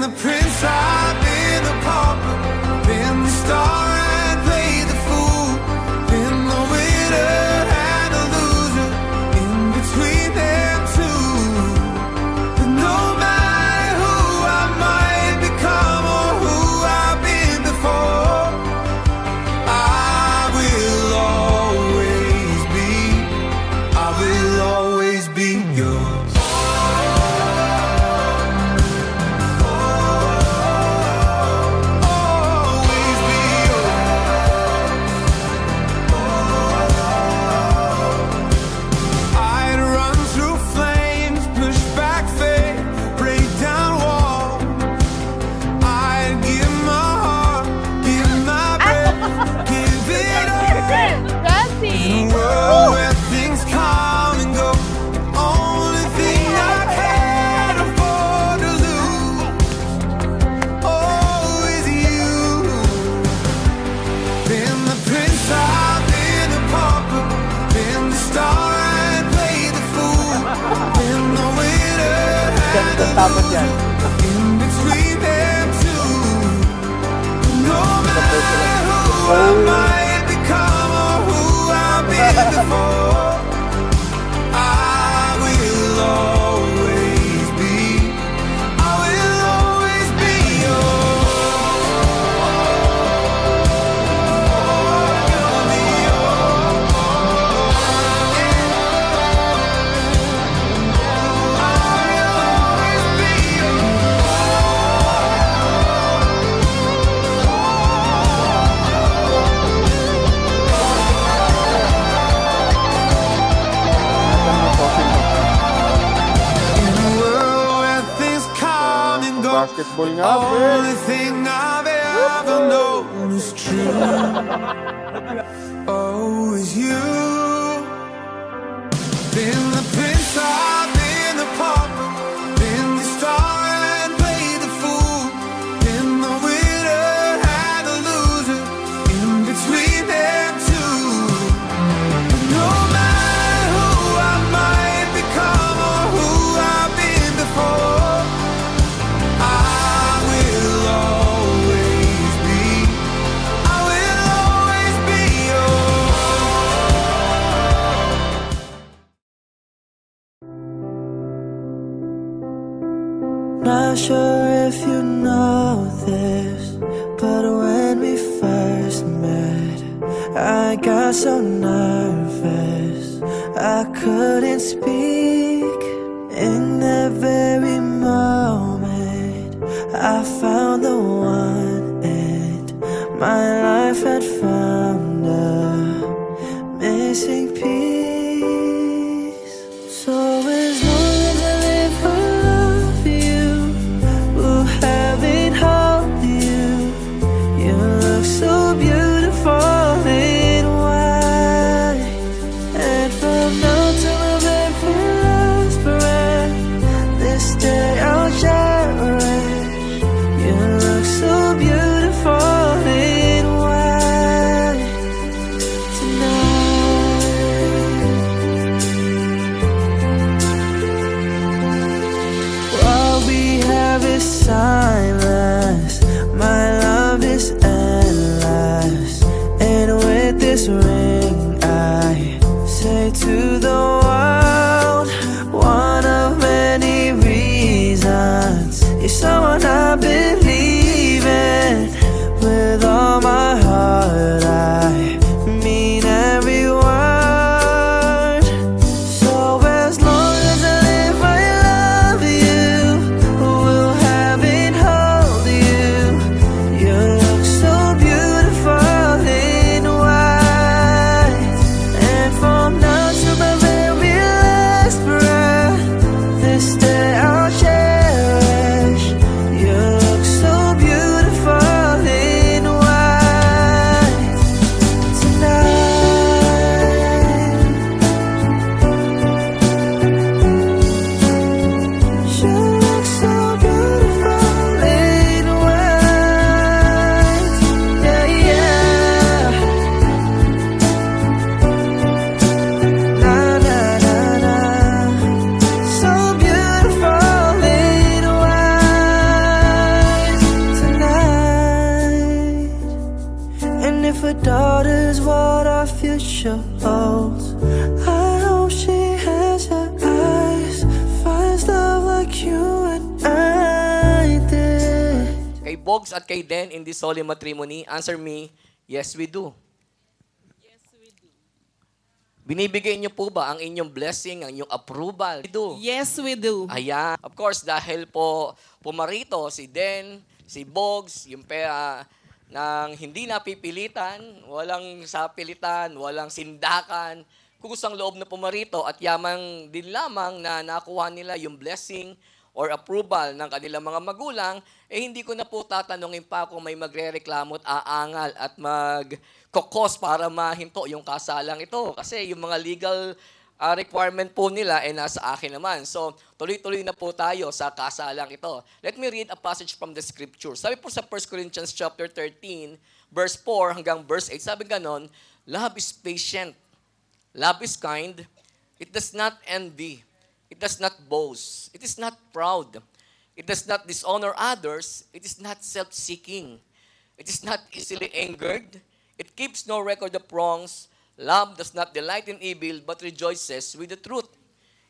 the prince, I've been the pauper, been the star and played the fool, been the winner and the loser, in between them two. But no matter who I might become or who I've been before, I will always be yours. Tapos yan. Basketball nga, only thing I've ever known is true. Oh, is you. Been the prince, I've been the pauper, been the star and played the fool, been the winner and the loser, in between them two. But no matter who I might become or who I've been before, not sure if you know this, but when we first met, I got so nervous I couldn't speak. In that very moment I found the one, and my life had found a missing piece. So as long as I live for love you, will have it hold you. You look so beautiful in white, and from now till my very last breath, this day I'll cherish. You look so beautiful in white. future holds. I hope she has her eyes, finds love like you and I did. Kay Bogs at kay Den in this solemn matrimony, answer me, yes we do. Binibigay niyo po ba ang inyong blessing, ang inyong approval? We do. Yes, we do. Ayan. Of course, dahil po pumarito si Den, si Bogs, yung pera nang hindi napipilitan, walang sapilitan, walang sindakan, kusang loob na pumarito at yamang din lamang na nakuha nila yung blessing or approval ng kanilang mga magulang, hindi ko na po tatanungin pa kung may magrereklamo at aangal at magkokos para mahinto yung kasalang ito. Kasi yung mga legal requirement po nila nasa akin naman. So, tuloy-tuloy na po tayo sa kasalang ito. Let me read a passage from the scripture. Sabi po sa 1 Corinthians chapter 13, verse 4 hanggang verse 8, sabi ganon, love is patient. Love is kind. It does not envy. It does not boast. It is not proud. It does not dishonor others. It is not self-seeking. It is not easily angered. It keeps no record of wrongs. Love does not delight in evil, but rejoices with the truth.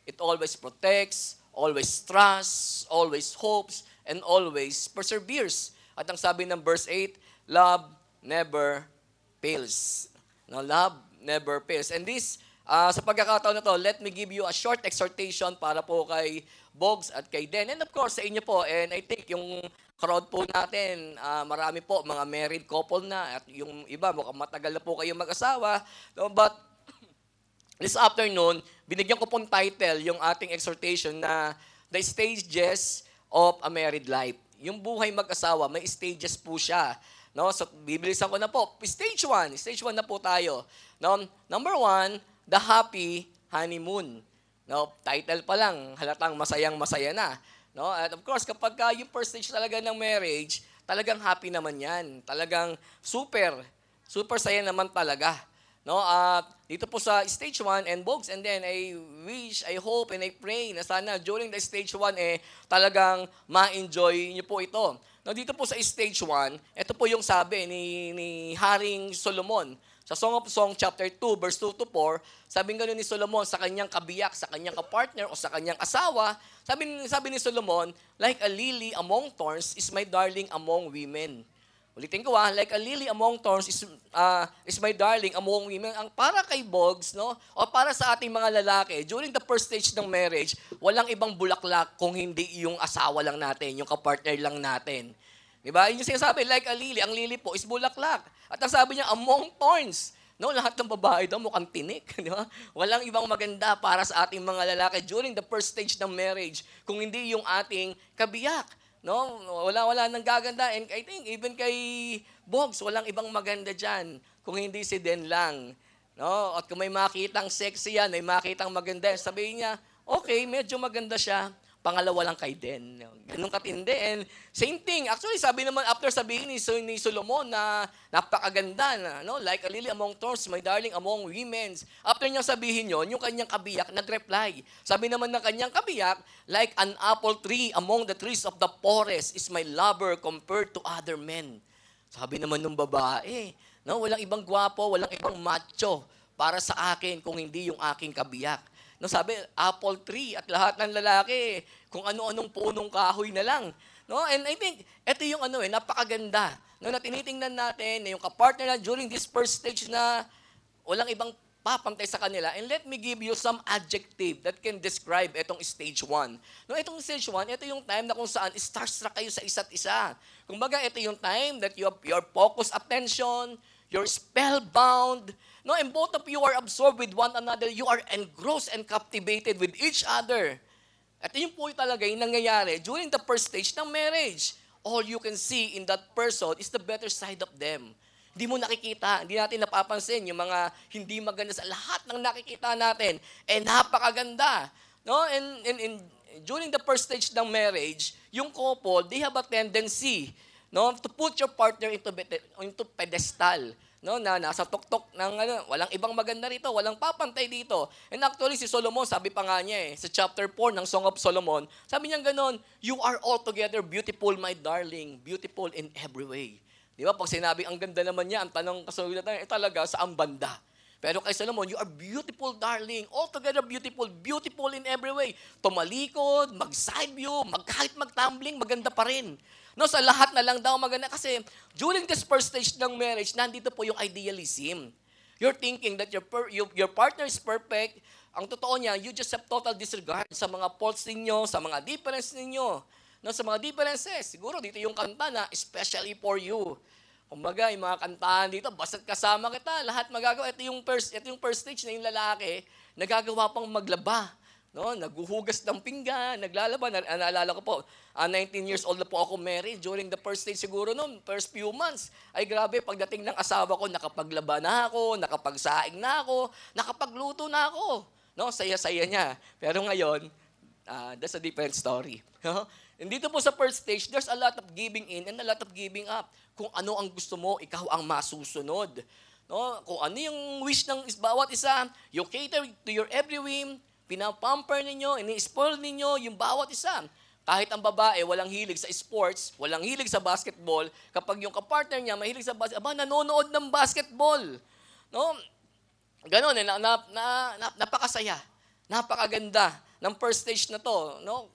It always protects, always trusts, always hopes, and always perseveres. At ang sabi ng verse 8, love never fails. No, love never fails. And this, sa pagkakataon na to, let me give you a short exhortation para po kay Bogs at kay Den. And of course, sa inyo po. And I think yung crowd po natin, marami po, mga married couple na. At yung iba, mukhang matagal na po kayong mag-asawa. No, but this afternoon, binigyan ko pong title yung ating exhortation na The Stages of a Married Life. Yung buhay mag-asawa, may stages po siya. No? So, bibilisan ko na po. Stage 1 na po tayo. No? Number 1, the happy honeymoon. No, title pa lang, halatang masayang-masaya na. No? At of course, kapag yung first stage talaga ng marriage, talagang happy naman 'yan. Talagang super saya naman talaga. No? Dito po sa stage 1 and Bogs, and then I wish, I hope, and I pray na sana during the stage 1 talagang ma-enjoy niyo po ito. No, dito po sa stage 1, ito po yung sabi ni Haring Solomon. Sa Song of Songs chapter 2, verse 2 to 4, sabi nga ni Solomon sa kanyang kabiyak, sa kanyang kapartner o sa kanyang asawa, sabi ni Solomon, like a lily among thorns is my darling among women. Ulitin ko like a lily among thorns is my darling among women. Ang para kay Bogs, no, o para sa ating mga lalaki, during the first stage ng marriage, walang ibang bulaklak kung hindi yung asawa lang natin, yung kapartner lang natin. Diba? Yung sinasabi, like a lily, ang lily po is bulaklak. At ang sabi niya, among thorns. No, lahat ng babae daw mukhang tinik. Di ba? Walang ibang maganda para sa ating mga lalaki during the first stage ng marriage kung hindi yung ating kabiyak. No? Wala nang gaganda. And I think even kay Bogs, walang ibang maganda dyan kung hindi si Den lang. No? At kung may makitang sexy yan, may makitang maganda, sabihin niya, okay, medyo maganda siya. Pangalawa lang kay Den. Ganun katindi. And same thing. Actually, sabi naman, after sabihin ni Solomon na napakaganda na, no? Like a lily among thorns, my darling among women. After niyang sabihin yon, yung kanyang kabiyak nag-reply. Sabi naman ng kanyang kabiyak, like an apple tree among the trees of the forest is my lover compared to other men. Sabi naman ng babae, no? Walang ibang gwapo, walang ibang macho para sa akin kung hindi yung aking kabiyak. No, sabi, apple tree at lahat ng lalaki, kung ano-anong punong kahoy na lang. No? And I think, ito yung napakaganda. No, na tinitingnan natin na yung kapartner na during this first stage na walang ibang papantay sa kanila. And let me give you some adjective that can describe itong stage 1. No, itong stage 1, ito yung time na kung saan starstruck kayo sa isa't isa. Kumbaga, ito yung time that you have your focused attention, you're spellbound, no, and both of you are absorbed with one another. You are engrossed and captivated with each other. At yun po talaga yung nangyayari during the first stage ng marriage. All you can see in that person is the better side of them. Hindi mo nakikita, hindi natin napapansin yung mga hindi maganda sa lahat ng nakikita natin. Napakaganda. No? And during the first stage ng marriage, yung couple, they have a tendency, no, to put your partner into pedestal. No, na nasa tuktok ng walang ibang maganda rito, walang papantay dito. And actually, si Solomon, sabi pa nga niya sa chapter 4 ng Song of Solomon, sabi niya ganon, you are altogether beautiful, my darling, beautiful in every way. Di ba? Pag sinabi, ang ganda naman niya, ang tanong kasunod natin, talaga, saan banda? Pero kay Solomon, you are beautiful, darling. Altogether beautiful. Beautiful in every way. Tumalikod, mag-side view, kahit mag-tumbling, maganda pa rin. No, sa lahat na lang daw maganda. Kasi during this first stage ng marriage, nandito po yung idealism. You're thinking that your partner is perfect. Ang totoo niya, you just have total disregard sa mga faults ninyo, sa mga difference ninyo. No, sa mga differences, siguro dito yung kanta na especially for you. Kumbaga, yung mga kantahan dito, basta't kasama kita, lahat magagawa. Ito yung first stage na yung lalaki, nagagawa pang maglaba. No? Naghuhugas ng pinggan, naglalaba. Naalala ko po, 19 years old na po ako married. During the first stage siguro noon, first few months, ay grabe, pagdating ng asawa ko, nakapaglaba na ako, nakapagsaing na ako, nakapagluto na ako. No? Saya-saya niya. Pero ngayon, that's a different story. And dito po sa first stage, there's a lot of giving in and a lot of giving up. Kung ano ang gusto mo, ikaw ang masusunod. No? Kung ano yung wish ng bawat isa, you cater to your every whim, pinapamper ninyo, ini-spoil ninyo yung bawat isa. Kahit ang babae, walang hilig sa sports, walang hilig sa basketball, kapag yung kapartner niya mahilig sa basketball, nanonood ng basketball. No? Ganon, napakasaya, napakaganda ng first stage na to. No?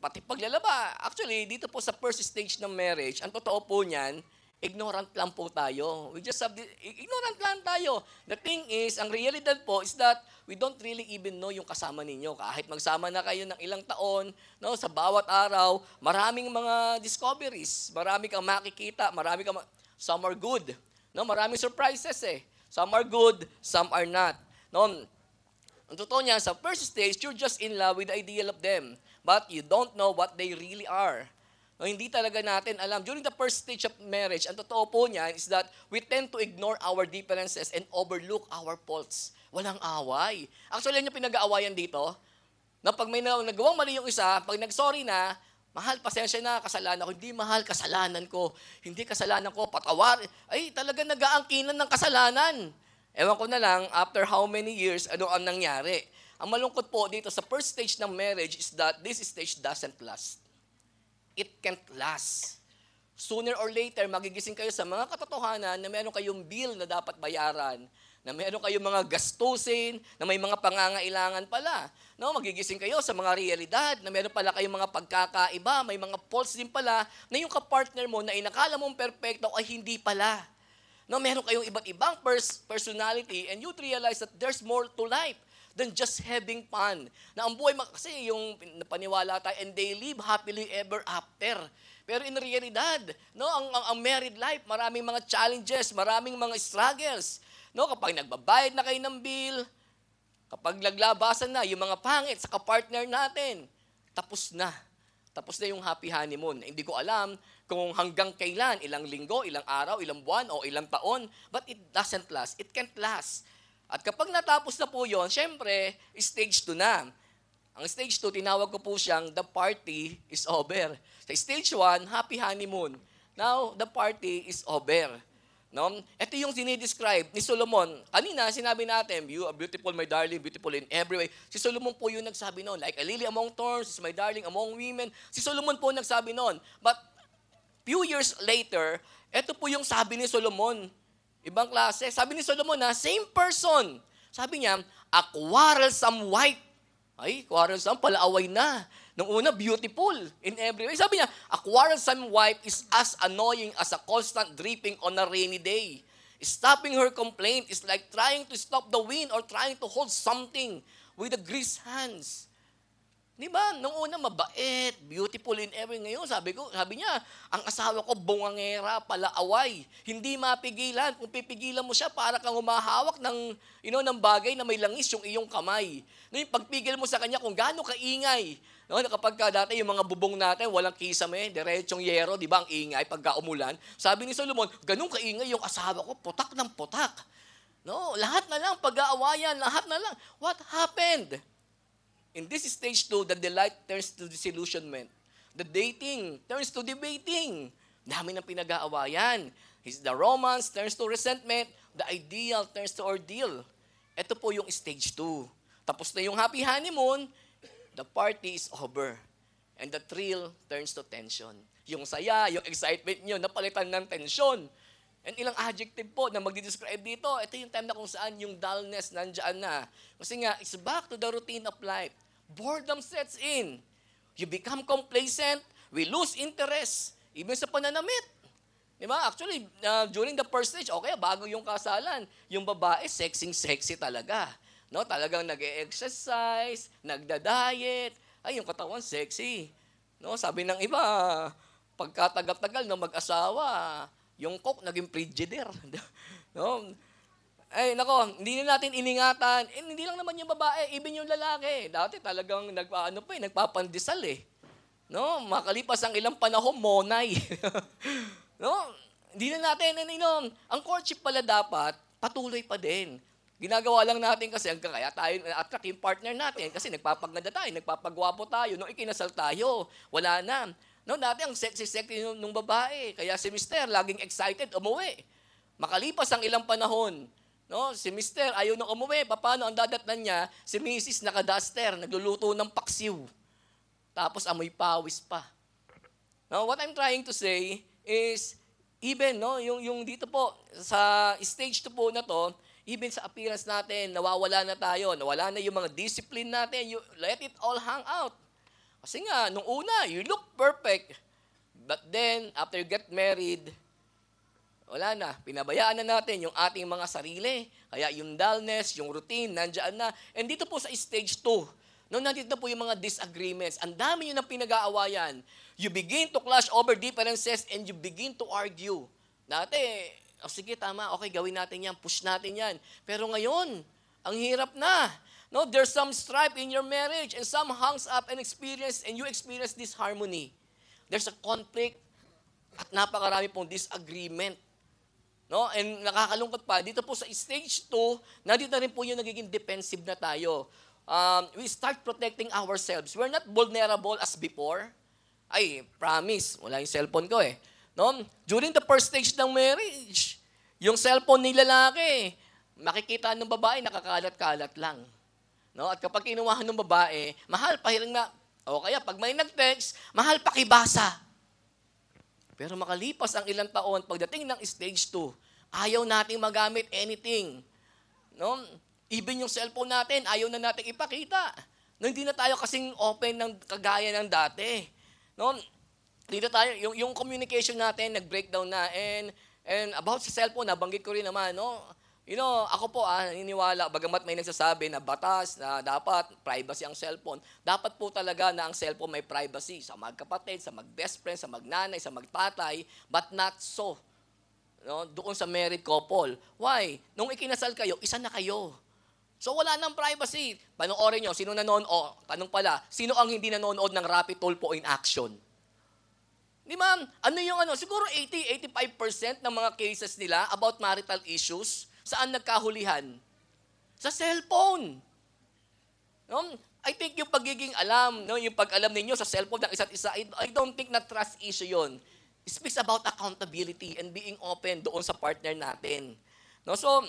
Pati paglalaba. Actually, dito po sa first stage ng marriage, ang totoo po niyan, ignorant lang po tayo. Ignorant lang tayo. The thing is, ang realidad po is that we don't really even know yung kasama ninyo. Kahit magsama na kayo ng ilang taon, no, sa bawat araw, maraming mga discoveries. Marami kang makikita, some are good. No, maraming surprises eh. Some are good, some are not. No, ang totoo niya, sa first stage, you're just in love with the ideal of them. But you don't know what they really are. No, hindi talaga natin alam. During the first stage of marriage, ang totoo po niya is that we tend to ignore our differences and overlook our faults. Walang away. Actually, yung pinag-aawayan dito, na pag may nagawang mali yung isa, pag nag-sorry na, mahal, pasensya na, kasalanan ko. Hindi mahal, kasalanan ko. Hindi kasalanan ko, patawar. Ay, talaga nag-aangkinan ng kasalanan. Ewan ko na lang, after how many years, ano ang nangyari. Ang malungkot po dito sa first stage ng marriage is that this stage doesn't last. It can't last. Sooner or later, magigising kayo sa mga katotohanan na meron kayong bill na dapat bayaran, na meron kayong mga gastusin, na may mga pangangailangan pala. No, magigising kayo sa mga realidad, na meron pala kayong mga pagkakaiba, may mga faults din pala, na yung kapartner mo na inakala mong perfecto ay hindi pala. No, meron kayong iba't ibang personality and you'd realize that there's more to life than just having fun. Na ang buhay, kasi yung napaniwala tayo, and they live happily ever after. Pero in realidad, no, ang married life, maraming mga challenges, maraming mga struggles. No, kapag nagbabayad na kayo ng bill, kapag naglabasan na yung mga pangit sa kapartner natin, tapos na. Tapos na yung happy honeymoon. Hindi ko alam kung hanggang kailan, ilang linggo, ilang araw, ilang buwan, o ilang taon, but it doesn't last. It can't last. At kapag natapos na po yun, syempre, stage 2 na. Ang stage 2, tinawag ko po siyang the party is over. Sa stage 1, happy honeymoon. Now, the party is over. No? Ito yung sinidescribe ni Solomon. Kanina, sinabi natin, you are beautiful, my darling, beautiful in every way. Si Solomon po yung nagsabi noon, like a lily among thorns, is my darling among women. Si Solomon po nagsabi noon. But few years later, ito po yung sabi ni Solomon. Ibang klase. Sabi ni Solomon na, same person. Sabi niya, a quarrelsome wife. Ay, quarrelsome, palaaway na. Nung una, beautiful in every way. Sabi niya, a quarrelsome wife is as annoying as a constant dripping on a rainy day. Stopping her complaint is like trying to stop the wind or trying to hold something with the greased hands. Di ba? Nung una, mabait, beautiful in every. Ngayon, sabi niya, ang asawa ko, bungangera, palaaway. Hindi mapigilan. Kung pipigilan mo siya, para kang humahawak ng, ng bagay na may langis yung iyong kamay. No, yung pagpigil mo sa kanya, kung gaano kaingay. No, kapag dati yung mga bubong natin, walang kisame, diretsong yero, di ba, ang ingay pagka umulan. Sabi ni Solomon, ganun kaingay yung asawa ko, putak ng putak. No, lahat na lang, pag-aawayan, lahat na lang. What happened? In this stage 2, the delight turns to disillusionment. The dating turns to debating. Dami ng pinag-aawayan. The romance turns to resentment. The ideal turns to ordeal. Ito po yung stage 2. Tapos na yung happy honeymoon, the party is over. And the thrill turns to tension. Yung saya, yung excitement nyo, napalitan ng tension. And ilang adjective po na magdi-describe dito, ito yung time na kung saan yung dullness nandiyan na. Kasi nga, it's back to the routine of life. Boredom sets in. You become complacent, we lose interest, even sa pananamit. Di ba? Actually, during the first stage, okay, bago yung kasalan, yung babae, sexy talaga. No, talagang nag-exercise, nagda-diet, ay, yung katawan sexy. No, sabi ng iba, pagkatagal-tagal na mag-asawa, yung coke naging frigidaire. No? Ay, nako, hindi na natin iningatan. Hindi lang naman yung babae, even yung lalaki. Dati talagang nagpapandesal eh. No, makalipas ang ilang panahon, monay. No, hindi na natin ang courtship pala dapat patuloy pa din. Ginagawa lang natin kasi kaya tayo attract yung partner natin kasi nagpapaganda tayo, nagpapagwapo tayo, nung ikinasal tayo, wala na. No, dati ang sexy nung babae, kaya si Mister laging excited umuwi. Makalipas ang ilang panahon, no, si Mister ayaw nang umuwi, paano ang dadatnan niya? Si Mrs. naka-duster, nagluluto ng paksiw. Tapos amoy pawis pa. Now, what I'm trying to say is even yung dito po sa stage 2 po na to, even sa appearance natin, nawawala na tayo, nawala na yung mga discipline natin, you let it all hang out. Kasi nga, nung una, you look perfect. But then, after you get married, wala na. Pinabayaan na natin yung ating mga sarili. Kaya yung dullness, yung routine, nandiyan na. And dito po sa stage 2, nandito na po yung mga disagreements. Ang dami yun ang pinag-aawayan. You begin to clash over differences and you begin to argue. Dati, sige, tama, okay, gawin natin yan, push natin yan. Pero ngayon, ang hirap na. No, there's some strife in your marriage and some hangs up and you experience disharmony. There's a conflict at napakarami pong disagreement. No, and nakakalungkot pa, dito po sa stage 2, nandito na rin po yung nagiging defensive na tayo. We start protecting ourselves. We're not vulnerable as before. Ay, promise, wala yung cellphone ko eh. No? During the first stage ng marriage, yung cellphone ni lalaki, makikita ng babae, nakakalat-kalat lang. No? At kapag kinuha ng babae, mahal, pahilang na. O kaya, pag may nag-text, mahal, pakibasa. Pero makalipas ang ilang taon, pagdating ng stage 2, ayaw nating magamit anything. No? Even yung cellphone natin, ayaw na nating ipakita. No, hindi na tayo kasing open ng kagaya ng dati. No? Dito tayo, yung communication natin, nag-breakdown na. And about sa cellphone, nabanggit ko rin naman, no? Ako po, naniniwala, bagamat may nagsasabi na batas, na dapat privacy ang cellphone, dapat po talaga na ang cellphone may privacy sa magkapatid, sa mag-best friend, sa magnanay, sa magtatay, but not so. No? Doon sa married couple. Why? Nung ikinasal kayo, isa na kayo. So wala nang privacy. Panoorin nyo, sino nanonood? Tanong pala, sino ang hindi nanonood ng Rapid Tulfo in action? Di ba? Siguro 80-85% ng mga cases nila about marital issues, saan nagkahulihan? Sa cellphone. No? I think yung pagiging alam, yung pag-alam ninyo sa cellphone ng isa't isa, I don't think na trust issue yon. It speaks about accountability and being open doon sa partner natin. No? So,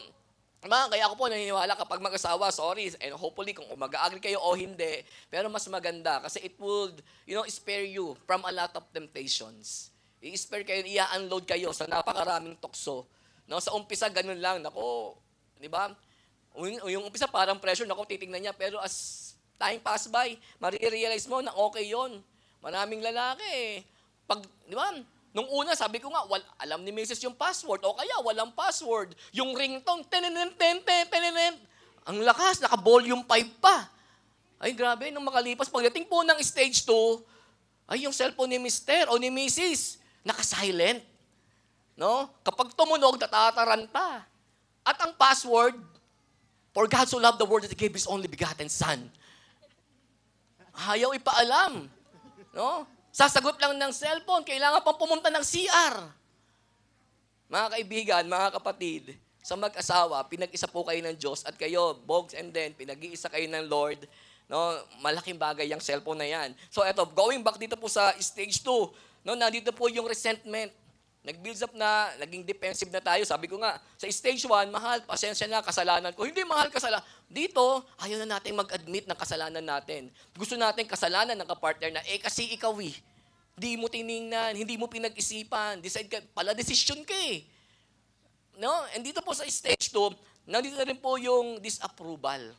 kaya ako po naniniwala kapag mag-asawa, sorry, and hopefully kung mag-agree kayo o hindi, pero mas maganda kasi it would, spare you from a lot of temptations. I-spare kayo, i-unload kayo sa napakaraming tukso. No, sa umpisa, ganun lang. Nako, di ba? Yung umpisa parang pressure, nako, titingnan niya. Pero as time pass by, marirealize mo na okay yon. Maraming lalaki. Di ba? Nung una, sabi ko nga, alam ni Mrs. yung password. O kaya, walang password. Yung ringtone, tenenent. Ang lakas, naka-volume 5 pa. Ay, grabe, nung makalipas, pagdating po ng stage 2, ay, yung cellphone ni Mr. o ni Mrs. naka-silent. No? Kapag tumunog, tatataranta. At ang password, for God so loved the world that He gave His only begotten Son. Ayaw ipaalam. No? Sasagot lang ng cellphone, kailangan pang pumunta ng CR. Mga kaibigan, mga kapatid, sa mag-asawa, pinag-isa po kayo ng Diyos at kayo, Bogs and then, pinag-iisa kayo ng Lord. No? Malaking bagay yung cellphone na yan. So eto, going back dito po sa stage 2, no, nandito po yung resentment. Nag-builds up na, naging defensive na tayo. Sabi ko nga, sa stage 1, mahal, pasensya na, kasalanan ko. Hindi mahal, kasalanan. Dito, ayaw na natin mag-admit ng kasalanan natin. Gusto natin kasalanan ng kapartner na, kasi ikaw Hindi mo tiningnan, hindi mo pinag-isipan. Decide ka, pala desisyon ka eh. no? And dito po sa stage 2, nandito na rin po yung disapproval.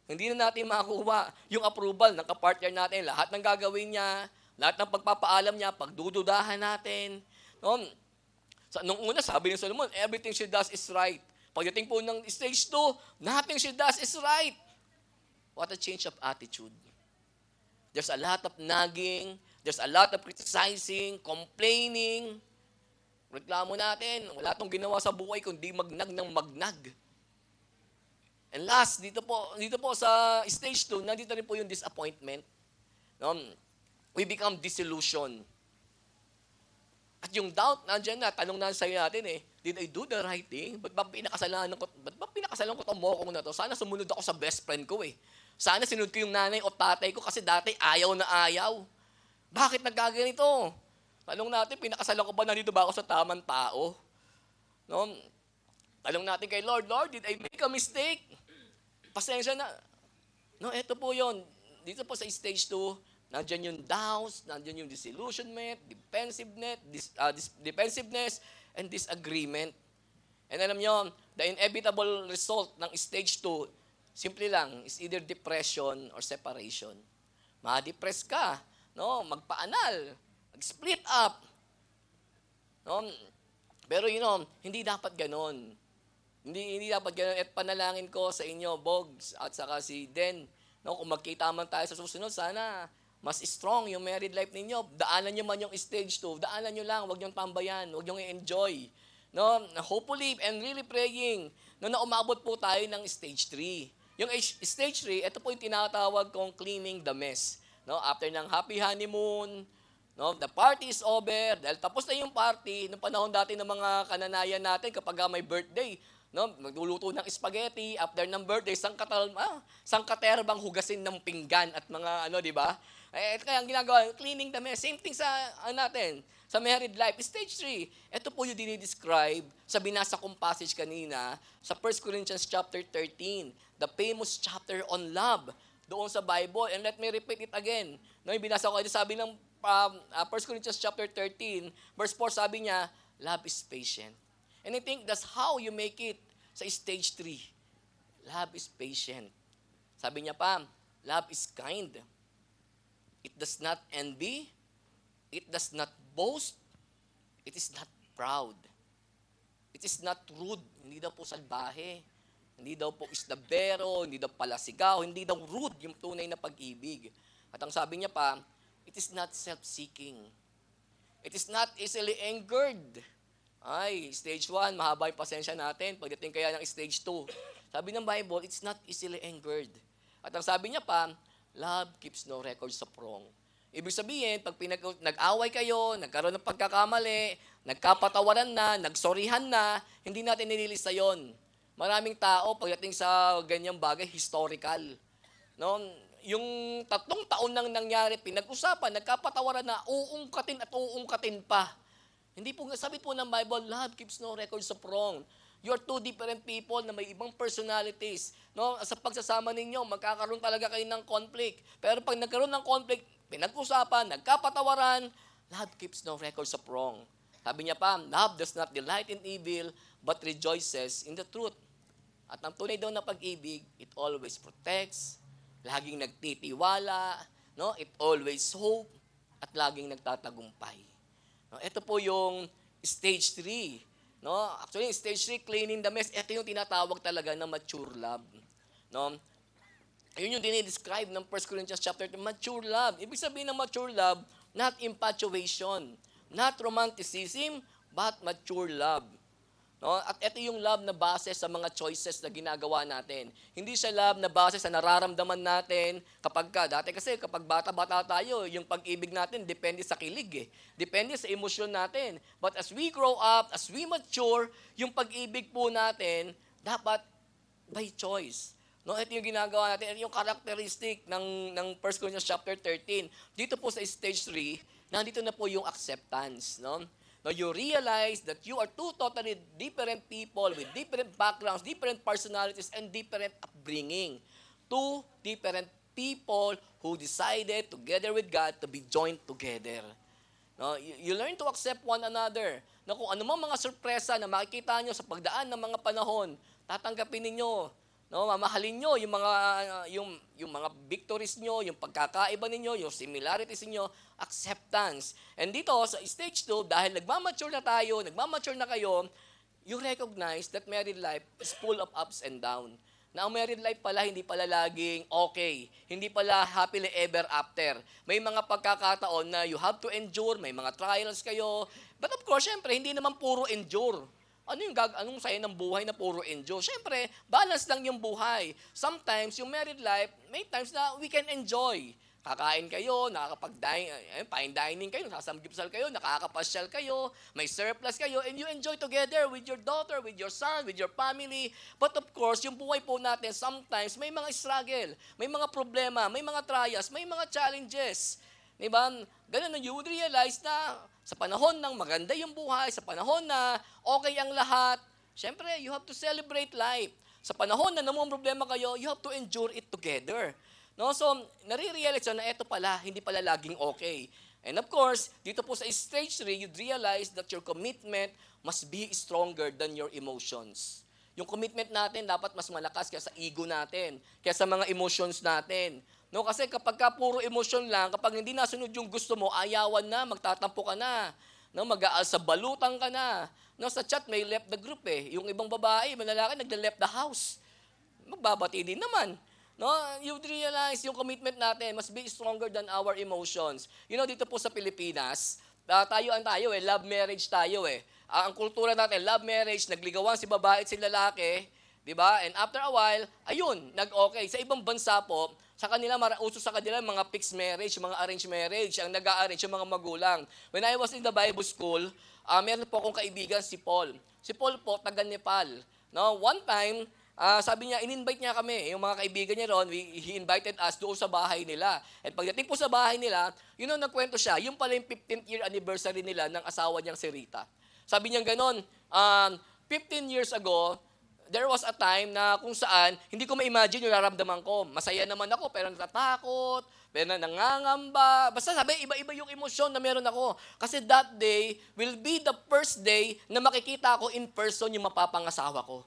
Hindi na natin makuha yung approval ng kapartner natin. Lahat ng gagawin niya, lahat ng pagpapaalam niya, pagdududahan natin. No? Nung una, sabi ni Solomon, everything she does is right. Pagdating po ng stage 2, nothing she does is right. What a change of attitude. There's a lot of nagging, there's a lot of criticizing, complaining. Reklamo natin, wala tong ginawa sa buhay kundi magnag ng magnag. And last, dito po sa stage 2, nandito rin po yung disappointment. No? We become disillusioned. At yung doubt, nandiyan na, tanong na sa'yo natin did I do the right thing? Ba't ba pinakasalan ko itong mokong na to? Sana sumunod ako sa best friend ko Sana sinunod ko yung nanay o tatay ko kasi dati ayaw na ayaw. Bakit nagkaganito? Tanong natin, pinakasalan ko ba nandito ba ako sa tamang tao? No? Tanong natin kay Lord, did I make a mistake? Pasensya na. No, eto po yun. Dito po sa stage 2, nandiyan yung doubts, nandiyan yung disillusionment, defensiveness, and disagreement. And alam nyo, the inevitable result ng stage 2, simple lang, is either depression or separation. Ma-depress ka, no? Magpaanal, mag-split up. No? Pero hindi dapat ganon. Hindi dapat ganon. At panalangin ko sa inyo, Bogs, at saka si Den, no? Kung magkita man tayo sa susunod, sana mas strong yung married life ninyo. Daanan nyo man yung stage 2. Daanan nyo lang. Huwag nyo tambayan. Huwag nyo i-enjoy. No? Hopefully, and really praying, na umabot po tayo ng stage 3. Yung stage 3, ito po yung tinatawag kong cleaning the mess. No? After ng happy honeymoon, no? The party is over. Dahil tapos na yung party, noong panahon dati ng mga kananayan natin, kapag may birthday, no? Magluluto ng spaghetti, after ng birthday, sangkaterbang hugasin ng pinggan at mga di ba? Kaya ang ginagawa, cleaning the mess. Same thing sa natin, sa married life. Stage 3, ito po yung dinidescribe sa binasa kong passage kanina sa 1 Corinthians chapter 13, the famous chapter on love doon sa Bible. And let me repeat it again. No, yung binasa ko, sabi ng 1 Corinthians chapter 13, verse 4, sabi niya, love is patient. And I think that's how you make it sa stage 3. Love is patient. Sabi niya pa, love is kind. It does not envy. It does not boast. It is not proud. It is not rude. Hindi daw po salbahe. Hindi daw po isdabero. Hindi daw palasigaw. Hindi daw rude yung tunay na pag-ibig. At ang sabi niya pa, it is not self-seeking. It is not easily angered. Ay, stage 1, mahaba yung pasensya natin. Pagdating kaya ng stage 2. Sabi ng Bible, it's not easily angered. At ang sabi niya pa, love keeps no records of wrong. Ibig sabihin, pag nag-away kayo, nagkaroon ng pagkakamali, nagkapatawaran na, nagsorihan na, hindi natin nililista yon. Maraming tao, pagdating sa ganyang bagay, historical. No? Yung 3 taon nang nangyari, pinag-usapan, nagkapatawaran na, uungkatin at uungkatin pa. Hindi po, sabi po ng Bible, love keeps no records of wrong. You're two different people na may ibang personalities. No? Sa pagsasama ninyo, magkakaroon talaga kayo ng conflict. Pero pag nagkaroon ng conflict, pinag-usapan, nagkapatawaran, love keeps no records of wrong. Sabi niya pa, love does not delight in evil, but rejoices in the truth. At ang tunay daw na pag-ibig, it always protects, laging nagtitiwala, no? It always hope, at laging nagtatagumpay. No? Ito po yung stage 3. No? Actually, stage 3, cleaning the mess, ito yung tinatawag talaga na mature love. No? Yun yung dinidescribe ng 1 Corinthians chapter 2, mature love. Ibig sabihin ng mature love, not infatuation, not romanticism, but mature love. No? At ito yung love na base sa mga choices na ginagawa natin. Hindi siya love na base sa nararamdaman natin dati kasi kapag bata-bata tayo, yung pag-ibig natin depende sa kilig Depende sa emosyon natin. But as we grow up, as we mature, yung pag-ibig po natin dapat by choice. No, ito yung ginagawa natin, ito yung characteristic ng 1 Corinthians chapter 13. Dito po sa stage 3, nandito na po yung acceptance, no? Now, you realize that you are two totally different people with different backgrounds, different personalities, and different upbringing. Two different people who decided together with God to be joined together. No, you learn to accept one another. na kung anumang mga sorpresa na makikita nyo sa pagdaan ng mga panahon, tatanggapin ninyo. No, mamahalin nyo yung mga victories nyo, yung pagkakaiba ninyo, yung similarities niyo, acceptance. And dito sa stage 2, dahil nagmamature na tayo, nagmamature na kayo, you recognize that married life is full of ups and downs. Na ang married life pala, hindi pala laging okay. Hindi pala happily ever after. May mga pagkakataon na you have to endure, may mga trials kayo. But of course, syempre, hindi naman puro endure. Anong saya ng buhay na puro endure? Syempre, balance lang yung buhay. Sometimes, yung married life, may times na we can enjoy. Kakain kayo, fine dining kayo, sasamgipsal kayo, nakakapasyal kayo, may surplus kayo, and you enjoy together with your daughter, with your son, with your family. But of course, yung buhay po natin, sometimes may mga struggle, may mga problema, may mga trials, may mga challenges. Diba? Ganun na you would realize na sa panahon ng maganda yung buhay, sa panahon na okay ang lahat, syempre, you have to celebrate life. Sa panahon na namang problema kayo, you have to endure it together. No, so nare-realize na ito pala, hindi pala laging okay. And of course, dito po sa stage 3, you'd realize that your commitment must be stronger than your emotions. Yung commitment natin dapat mas malakas kaysa ego natin, kaysa mga emotions natin. No, kasi kapag puro emotion lang, kapag hindi nasunod yung gusto mo, ayawan na, magtatampo ka na. No, mag-aal sa balutan ka na. No, sa chat may left the group eh. Yung ibang babae, malalaki, nagde-left the house. Magbabati din naman. No, you realize yung commitment natin must be stronger than our emotions. You know, dito po sa Pilipinas, tayo love marriage tayo eh. Ang kultura natin, love marriage, nagligawan si babae at si lalaki, di ba? And after a while, ayun, nag-okay. Sa ibang bansa po, sa kanila, uso sa kanila mga fixed marriage, mga arranged marriage, ang nag-a-arrange yung mga magulang. When I was in the Bible school, meron po akong kaibigan si Paul. Si Paul po, taga Nepal. No, one time, sabi niya, in-invite niya kami, yung mga kaibigan niya ron, he invited us doon sa bahay nila. At pagdating po sa bahay nila, yun ang nagkwento siya, yung pala yung 15th year anniversary nila ng asawa niyang si Rita. Sabi niya ganon, 15 years ago, there was a time na kung saan, hindi ko ma-imagine yung nararamdaman ko. Masaya naman ako, pero natatakot, pero nangangamba. Basta sabi, iba-iba yung emosyon na meron ako. Kasi that day will be the first day na makikita ko in person yung mapapangasawa ko.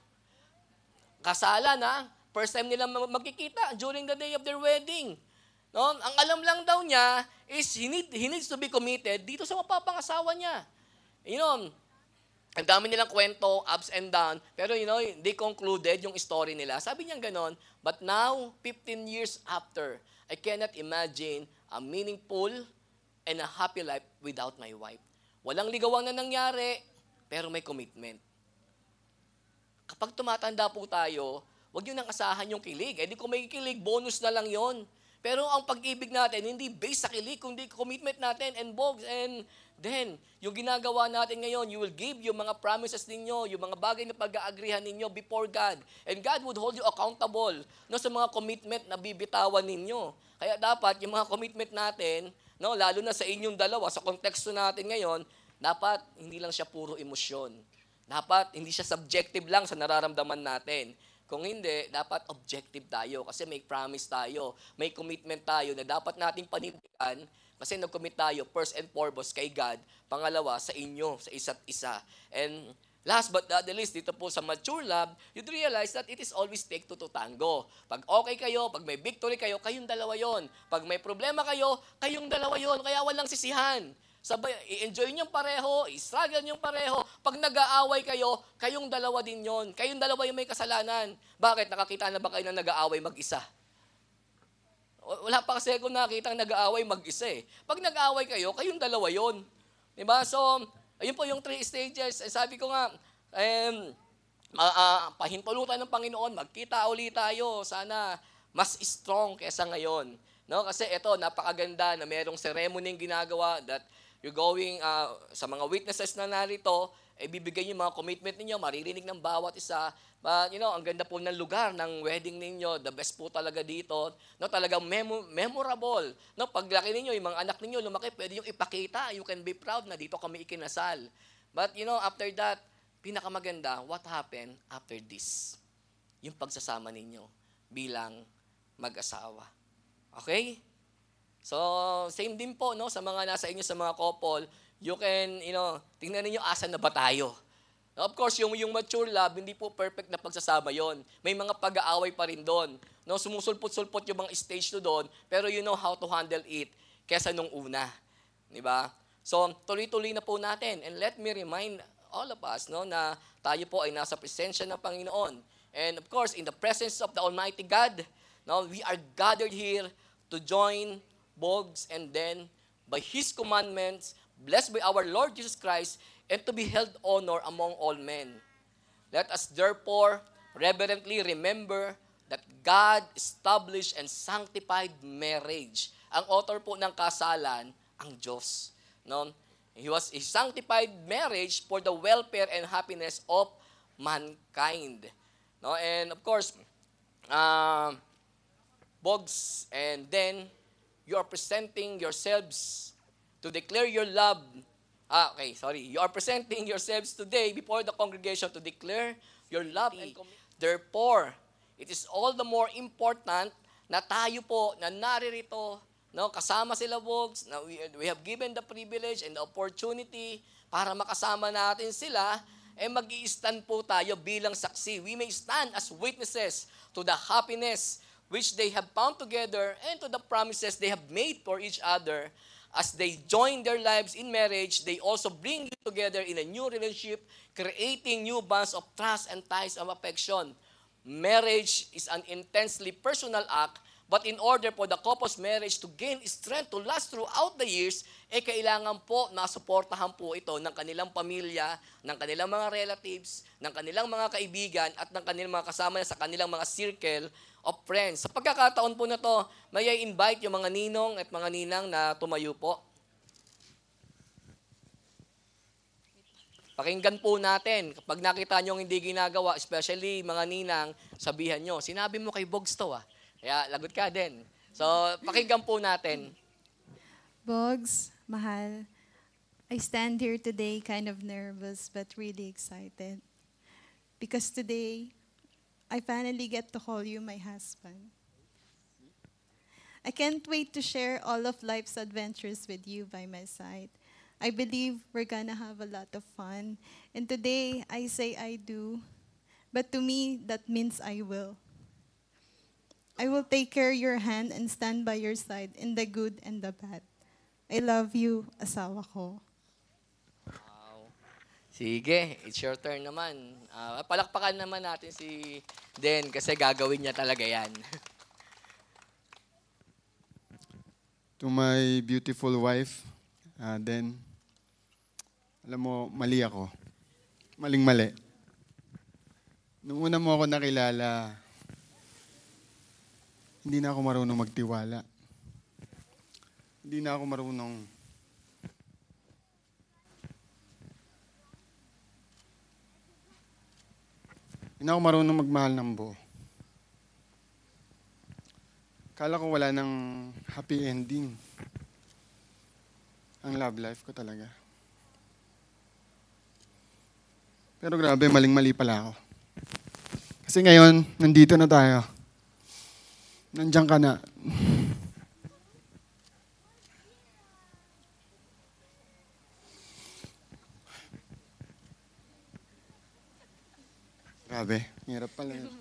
Kasala na, first time nila magkikita during the day of their wedding. No? Ang alam lang daw niya is he needs to be committed dito sa mapapangasawa niya. You know, ang dami nilang kwento, ups and down, pero you know, they concluded yung story nila. Sabi niya ganon, but now, 15 years after, I cannot imagine a meaningful and a happy life without my wife. Walang ligawang na nangyari, pero may commitment. Kapag tumatanda po tayo, huwag nyo nang asahan yung kilig. Eh di kung may kilig, bonus na lang yon. Pero ang pag-ibig natin, hindi based sa kilig, kundi commitment natin and bogs. And then, yung ginagawa natin ngayon, you will give yung mga promises ninyo, yung mga bagay na pag-aagrihan ninyo before God. And God would hold you accountable no, sa mga commitment na bibitawan ninyo. Kaya dapat yung mga commitment natin, no, lalo na sa inyong dalawa, sa konteksto natin ngayon, dapat hindi lang siya puro emosyon. Dapat hindi siya subjective lang sa nararamdaman natin. Kung hindi, dapat objective tayo kasi may promise tayo, may commitment tayo na dapat nating panindigan kasi nag-commit tayo first and foremost kay God, pangalawa sa inyo, sa isa't isa. And last but not the least, dito po sa mature love, you'd realize that it is always take two to tango. Pag okay kayo, pag may victory kayo, kayong dalawa yon. Pag may problema kayo, kayong dalawa yon. Kaya walang sisihan. Sabay, i-enjoy niyong pareho, i-struggle niyong pareho. Pag nag-aaway kayo, kayong dalawa din yon. Kayong dalawa yung may kasalanan. Bakit? Nakakita na ba kayo na nag-aaway mag-isa? Wala pa kasi kung nakakita nag-aaway mag-isa eh. Pag nag-aaway kayo, kayong dalawa yon. Diba? So, ayun po yung 3 stages. Sabi ko nga, pahintulutan ng Panginoon, magkita ulit tayo. Sana mas strong kesa ngayon. No? Kasi ito, napakaganda na merong ceremony ginagawa that you're going, sa mga witnesses na narito, bibigay niyo mga commitment ninyo, maririnig ng bawat isa. But, you know, ang ganda po ng lugar ng wedding ninyo, the best po talaga dito. No, talagang memorable. No, paglaki ninyo, yung mga anak ninyo lumaki, pwede yung ipakita. You can be proud na dito kami ikinasal. But, you know, after that, pinakamaganda, what happened after this? Yung pagsasama ninyo bilang mag-asawa. Okay? So, same din po, no, sa mga nasa inyo, sa mga couple, you can, tingnan ninyo asan na ba tayo. Of course, yung mature love, hindi po perfect na pagsasama yon. May mga pag-aaway pa rin doon. No, sumusulpot-sulpot yung mga stage to doon, pero you know how to handle it kesa nung una. Di ba? So, tuloy-tuloy na po natin. And let me remind all of us na tayo po ay nasa presensya ng Panginoon. And of course, in the presence of the Almighty God, we are gathered here to join Bogs and then by His commandments, blessed by our Lord Jesus Christ, and to be held honor among all men. Let us therefore reverently remember that God established and sanctified marriage. Ang author po ng kasalan, ang Diyos. He sanctified marriage for the welfare and happiness of mankind. And of course, Bogs, and then you are presenting yourselves to declare your love. You are presenting yourselves today before the congregation to declare your love and commitment. Therefore, it is all the more important na tayo po na naririto, kasama sila Bogs, na we have given the privilege and the opportunity para makasama natin sila, mag-i-stand po tayo bilang saksi. We may stand as witnesses to the happiness which they have found together and to the promises they have made for each other. As they join their lives in marriage, they also bring you together in a new relationship, creating new bonds of trust and ties of affection. Marriage is an intensely personal act, but in order for the couple's marriage to gain strength to last throughout the years, kailangan po nasuportahan po ito ng kanilang pamilya, ng kanilang mga relatives, ng kanilang mga kaibigan, at ng kanilang mga kasama sa kanilang mga circle of friends. Sa pagkakataon po na to, may I invite yung mga ninong at mga ninang na tumayo po. Pakinggan po natin. Kapag nakita nyo hindi ginagawa, especially mga ninang, sabihan nyo, sinabi mo kay Bogs to Kaya lagot ka din. So, pakinggan po natin. Bogs, mahal, I stand here today kind of nervous but really excited. Because today, I finally get to call you my husband. I can't wait to share all of life's adventures with you by my side. I believe we're gonna have a lot of fun. And today, I say I do. But to me, that means I will. I will take care of your hand and stand by your side in the good and the bad. I love you, asawa ko. Sige, it's your turn naman. Palakpakan naman natin si Den kasi gagawin niya talaga yan. To my beautiful wife, Den, alam mo, mali ako. Maling-mali. Nung una mo ako nakilala, hindi na ako marunong magtiwala. Hindi na ako marunong magmahal ng buo. Kala ko wala ng happy ending ang love life ko talaga. Pero grabe, maling-mali pala ako. Kasi ngayon, nandito na tayo. Nandiyan ka na. Grabe, hirap pala yun.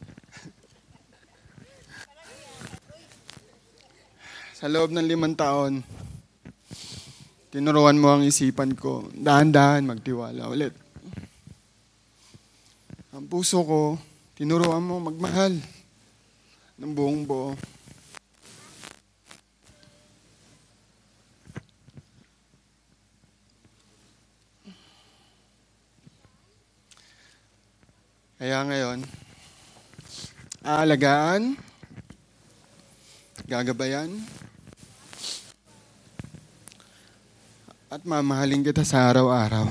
Sa loob ng 5 taon, tinuruan mo ang isipan ko, dahan-dahan magtiwala ulit. Ang puso ko, tinuruan mo magmahal ng buong buo. Kaya ngayon, aalagaan, gagabayan, at mamahalin kita sa araw-araw.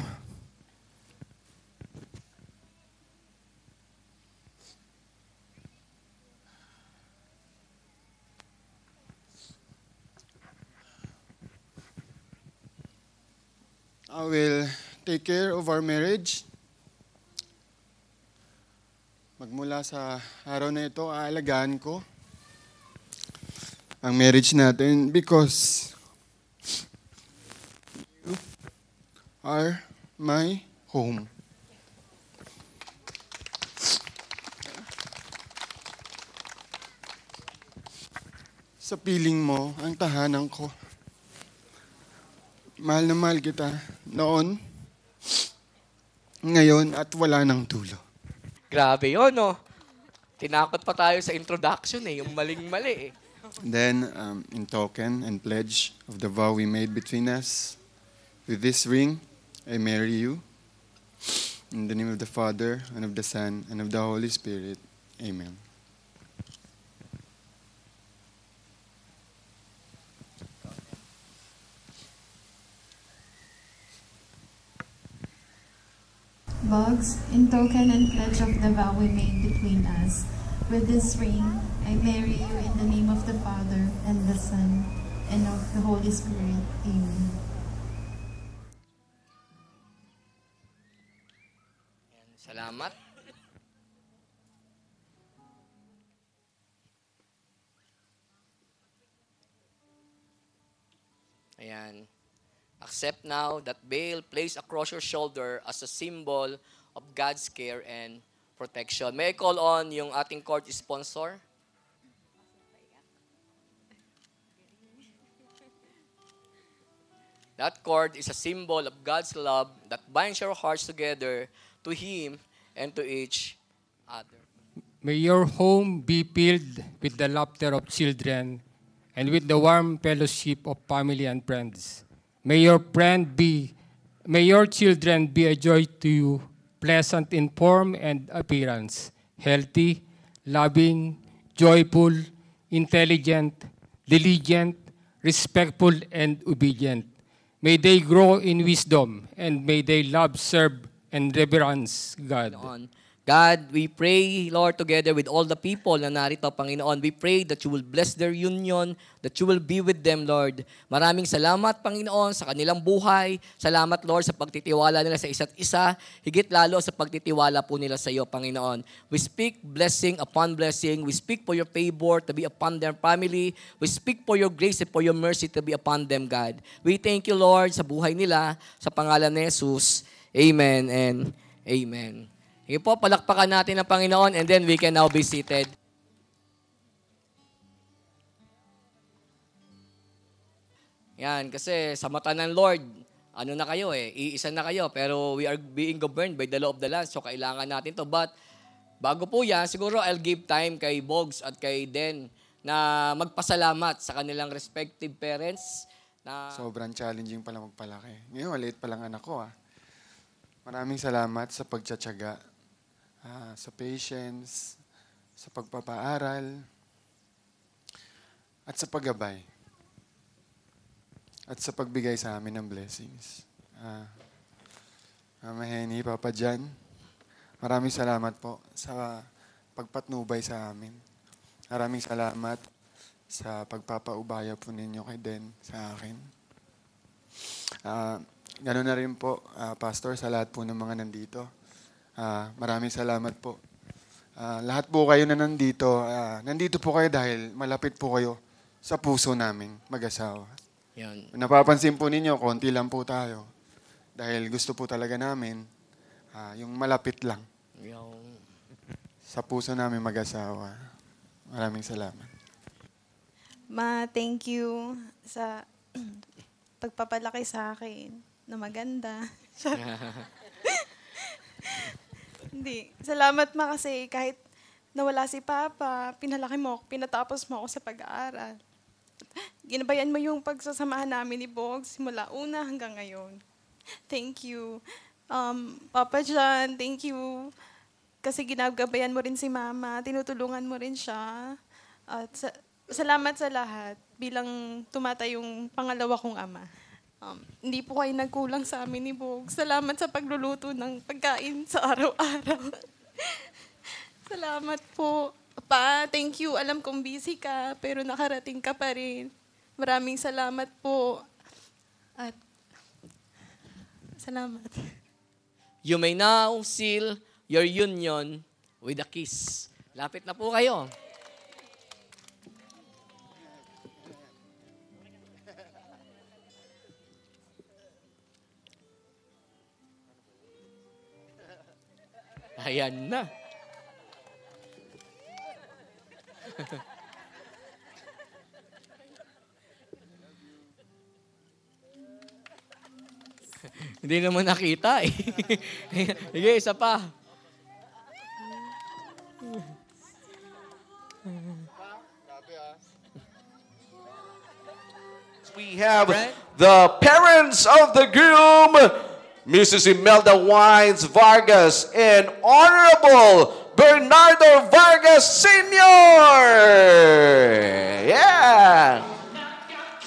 I will take care of our marriage. Magmula sa araw na ito, aalagaan ko ang marriage natin because you are my home. Sa piling mo, ang tahanan ko. Mahal na mahal kita noon, ngayon at wala nang dulo. Grabe yun, no? Tinakot pa tayo sa introduction yung maling-mali Then, in token and pledge of the vow we made between us, with this ring, I marry you. In the name of the Father, and of the Son, and of the Holy Spirit. Amen. Boggs, in token and pledge of the vow we made between us, with this ring, I marry you in the name of the Father, and the Son, and of the Holy Spirit. Amen. Salamat. Ayan. Accept now that veil placed across your shoulder as a symbol of God's care and protection. May I call on yung ating court sponsor? That cord is a symbol of God's love that binds your hearts together to Him and to each other. May your home be filled with the laughter of children and with the warm fellowship of family and friends. May your children be a joy to you, pleasant in form and appearance, healthy, loving, joyful, intelligent, diligent, respectful, and obedient. May they grow in wisdom, and may they love, serve, and reverence God. God, we pray, Lord, together with all the people na narito, Panginoon, we pray that you will bless their union, that you will be with them, Lord. Maraming salamat, Panginoon, sa kanilang buhay. Salamat, Lord, sa pagtitiwala nila sa isa't isa. Higit lalo sa pagtitiwala po nila sa iyo, Panginoon. We speak blessing upon blessing. We speak for your favor to be upon their family. We speak for your grace and for your mercy to be upon them, God. We thank you, Lord, sa buhay nila, sa pangalan ni Jesus. Amen and amen. Sige po, palakpakan natin ang Panginoon and then we can now be seated. Yan, kasi sa mata ng Lord, ano na kayo iisa na kayo, pero we are being governed by the law of the land, so kailangan natin to. But bago po yan, siguro I'll give time kay Boggs at kay Den na magpasalamat sa kanilang respective parents. Na Sobrang challenging pala magpalaki. Ngayon, maliit pa lang anak ko. Maraming salamat sa pagtsatsaga, sa patience, sa pagpapaaral, at sa paggabay, at sa pagbigay sa amin ng blessings. Mama Henny, Papa Jan, maraming salamat po sa pagpatnubay sa amin. Maraming salamat sa pagpapaubaya po ninyo kay Den sa akin. Ganoon na rin po, Pastor, sa lahat po ng mga nandito. Maraming salamat po. Lahat po kayo na nandito, nandito po kayo dahil malapit po kayo sa puso namin mag-asawa. yan. Napapansin po ninyo, konti lang po tayo. Dahil gusto po talaga namin, yung malapit lang Yung sa puso namin mag-asawa. Maraming salamat. Ma, thank you sa pagpapalaki sa akin na maganda. Hindi. Salamat, Ma, kasi kahit nawala si Papa, pinalaki mo ako, pinatapos mo ako sa pag-aaral. Ginabayan mo yung pagsasamahan namin ni Boggs simula una hanggang ngayon. Thank you. Papa John, thank you. Kasi ginagabayan mo rin si Mama, tinutulungan mo rin siya. At salamat sa lahat bilang tumatay yung pangalawa kong ama. Hindi po kayo nagkulang sa amin ni Boggs. Salamat sa pagluluto ng pagkain sa araw-araw. Salamat po. Pa, thank you. Alam kong busy ka, pero nakarating ka pa rin. Maraming salamat po. At salamat. You may now seal your union with a kiss. Lapit na po kayo. Ayan na. Hindi naman nakita eh. Sige, isa pa. We have the parents of the groom, Mrs. Imelda Wines Vargas and Honorable Bernardo Vargas Sr. Yeah.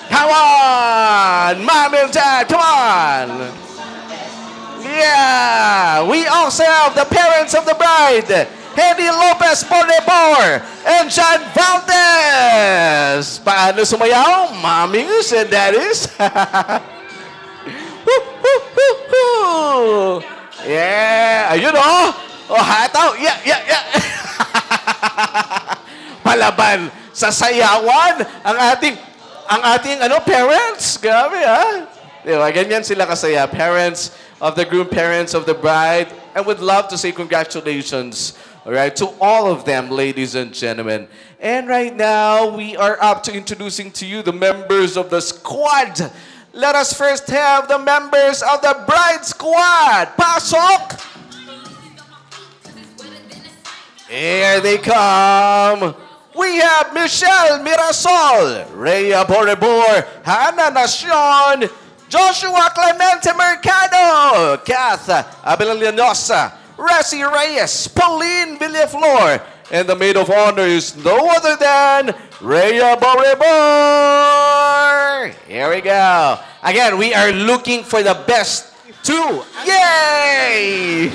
Come on, Mom and Dad, come on. Yeah. We also have the parents of the bride, Hedy Lopez Bordebor and John Valdez. Paano sumayaw? Mommies and daddies. Yeah. Ayun oh. Oh, hataw. Yeah. Palaban sa sayawan ang ating parents. Grabe ha. Diba? Ganyan sila kasaya. Parents of the groom, parents of the bride. And would love to say congratulations, all right, to all of them, ladies and gentlemen. And right now, we are up to introducing to you the members of the squad. Let us first have the members of the bride squad. Pasok! Here they come. We have Michelle Mirasol, Rhea Borebor, Hannah Nacion, Joshua Clemente Mercado, Kath Abelanosa, Resi Reyes, Pauline Villaflor, and the maid of honor is no other than Rhea Borebor. Here we go. Again, we are looking for the best two. Yay!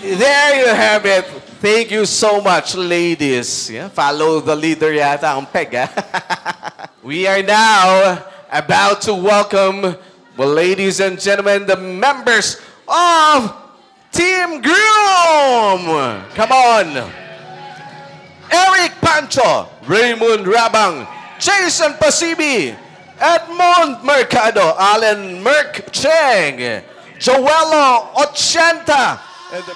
There you have it. Thank you so much, ladies. Yeah, follow the leader yata ang peg. We are now about to welcome, well, ladies and gentlemen, the members of Team Groom. Come on. Eric Pancho, Raymond Rabang, Jason Pasibi, Edmond Mercado, Alan Merc Cheng, Joelo Ochenta,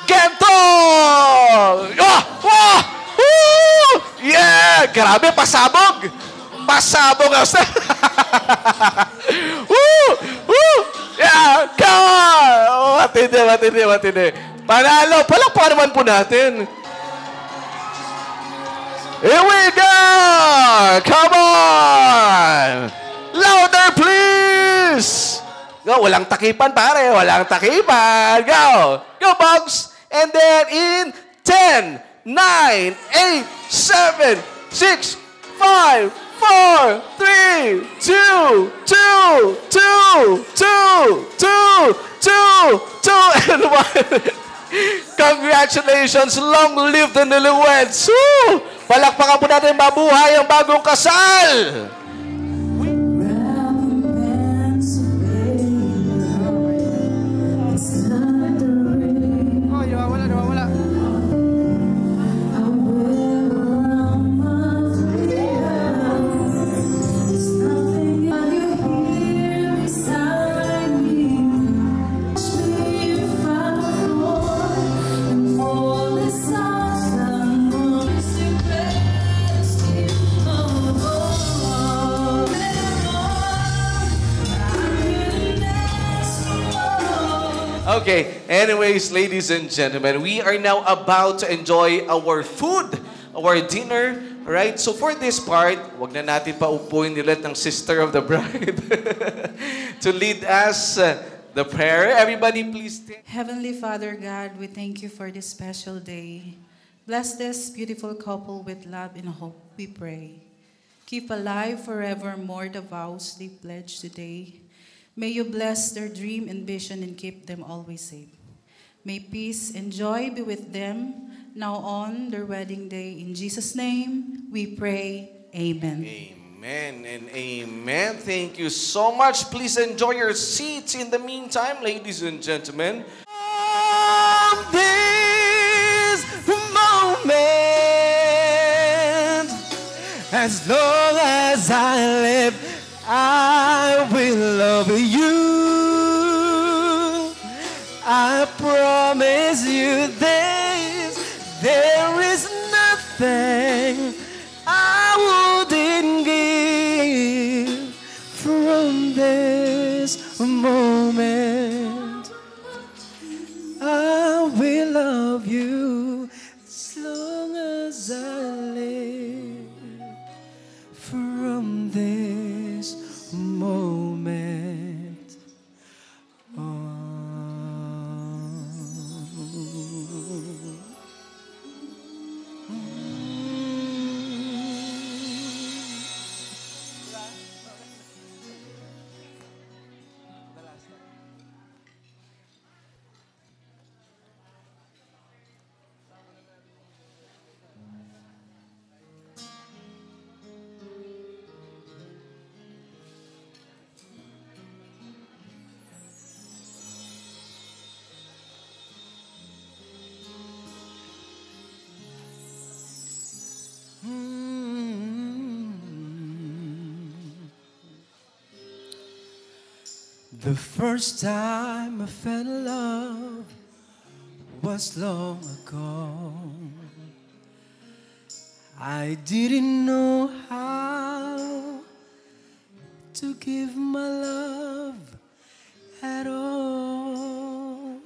Gento! Yeah! Grabe, pasabog! Pasabog ang Yeah! Come on! Matindi. Panalo! Palakpakan naman po natin. Here we go! Come on! Louder, please! Go, walang takipan, pare. Walang takipan. Go! Go, Bugs! And then in 10, 9, 8, 7, 6, 5, 4, 3, 2, and 1. Congratulations! Long live the newlyweds! Woo! Palakpakan po natin mabuhay ang bagong kasal! Okay, anyways, ladies and gentlemen, we are now about to enjoy our food, our dinner, right? So for this part, wag na natin paupuin ulit ng sister of the bride to lead us the prayer. Everybody please stand. Heavenly Father God, we thank you for this special day. Bless this beautiful couple with love and hope, we pray. Keep alive forevermore the vows they pledged today. May you bless their dream and vision and keep them always safe. May peace and joy be with them now on their wedding day. In Jesus' name, we pray. Amen. Amen and amen. Thank you so much. Please enjoy your seats in the meantime, ladies and gentlemen. This moment, as long as I live, I will love you. I promise. is you, there is nothing I wouldn't give from this moment. I will love you as long as I live from this moment on. The first time I fell in love was long ago. I didn't know how to give my love at all.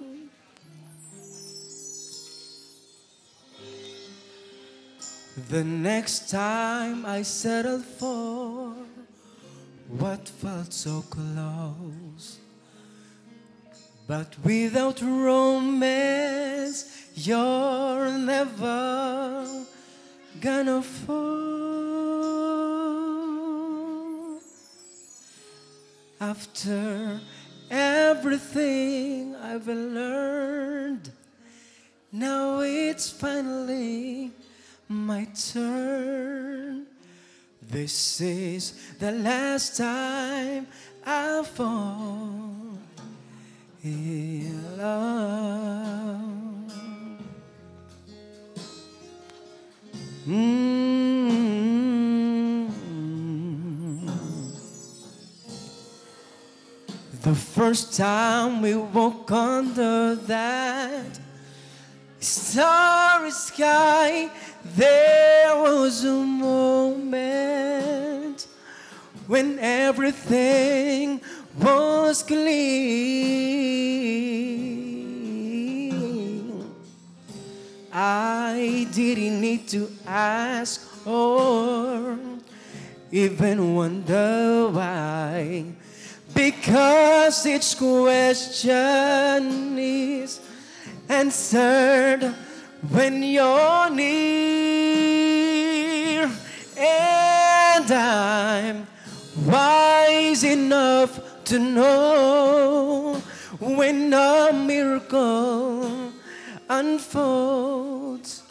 The next time I settled for what felt so close, but without romance, you're never gonna fall. After everything I've learned, now it's finally my turn. This is the last time I fall in love. The first time we walk under that starry sky, there was a moment when everything was clean. I didn't need to ask or even wonder why, because each question is answered when you're near. And I'm wise enough to know when a miracle unfolds,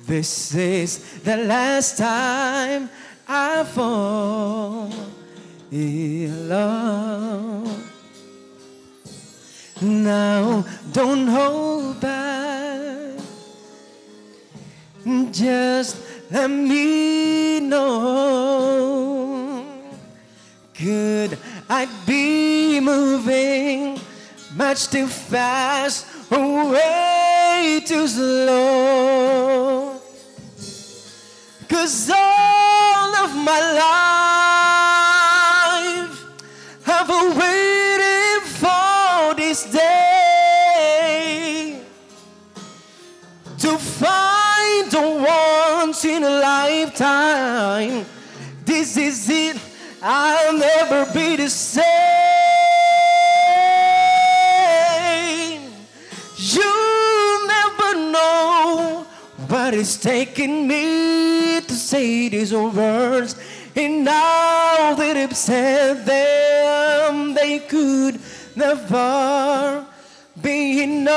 this is the last time I fall in love. Now don't hold back, just let me know. Could I be moving much too fast or way too slow? 'Cause all of my life I've been waiting for this day, to find the once in a lifetime. This is it, I'll never be the same. You never know what it's taking me to say these words, and now that I've said them, they could never be enough.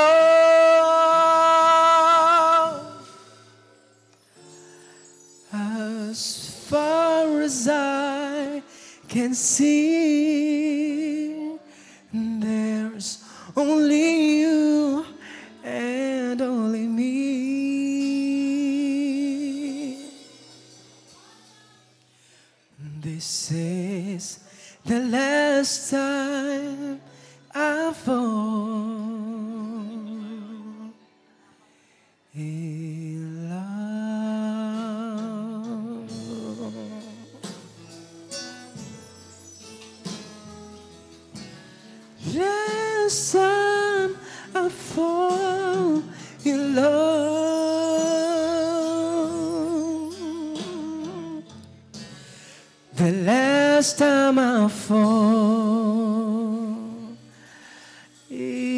As far as I can see, there's only you and only me. This is the last time I fall first time I fall in love. The last time I fall in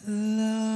love.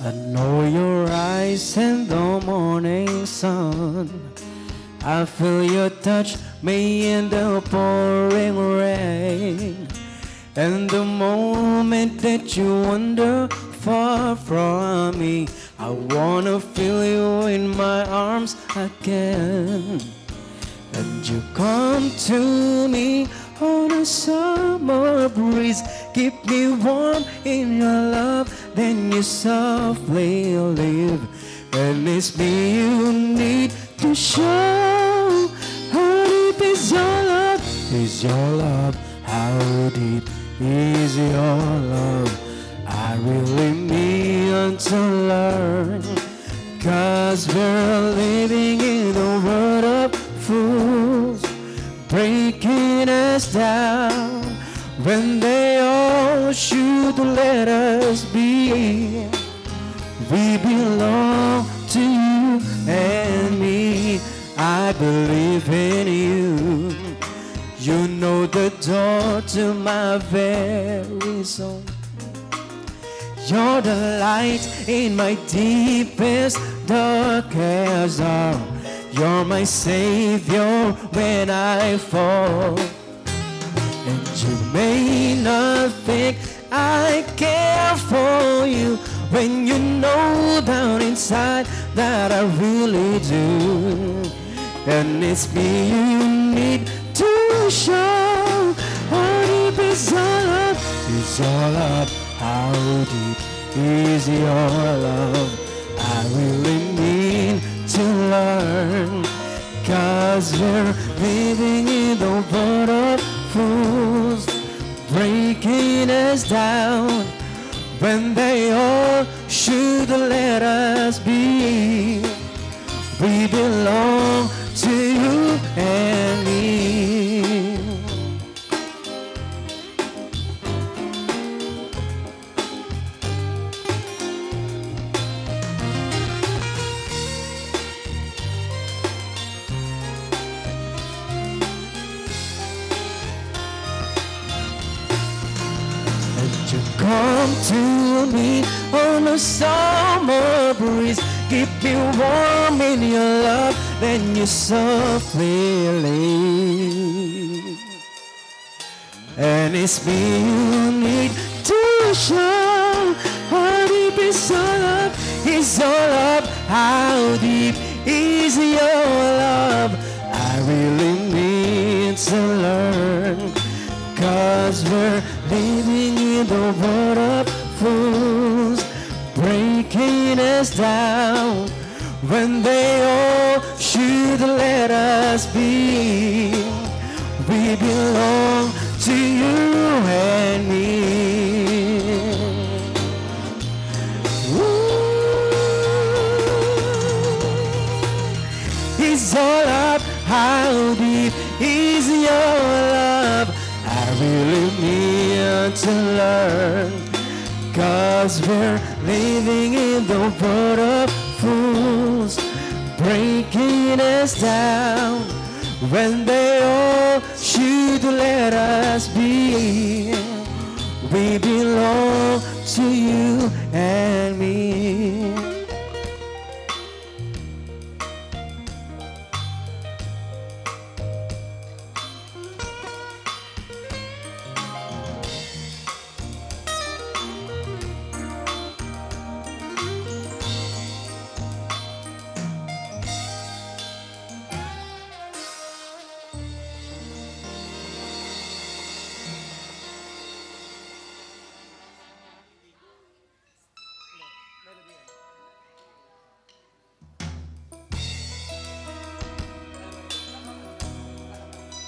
I know your eyes in the morning sun. I feel your touch me in the pouring rain. And the moment that you wander far from me, I wanna feel you in my arms again. And you come to me on a summer breeze, keep me warm in your love, then you softly leave. And it's me you need to show how deep is your love, is your love, how deep is your love. I really need to learn, 'cause we're living in a world of fools, breaking us down when they all should let us be. We belong to you and me. I believe in you. You know the door to my very soul. You're the light in my deepest, darkest hour. You're my savior when I fall. And you may not think I care for you, when you know down inside that I really do. And it's me you need to show how deep is your love, is your love, how deep is your love. I really need to learn, 'cause we're living in the world of fools, breaking us down when they all should let us be. We belong to you and me. You come to me on a summer breeze, keep me warm in your love, then you softly leave. And it's me you need to show how deep is your love, is your love, how deep is your love. I really need to learn, 'cause we're living in the world of fools, breaking us down when they all should let us be. We belong to you and me. Ooh. Is your love, how deep is your love? I really need to learn, 'cause we're living in the world of fools, breaking us down when they all should let us be. We belong to you and me.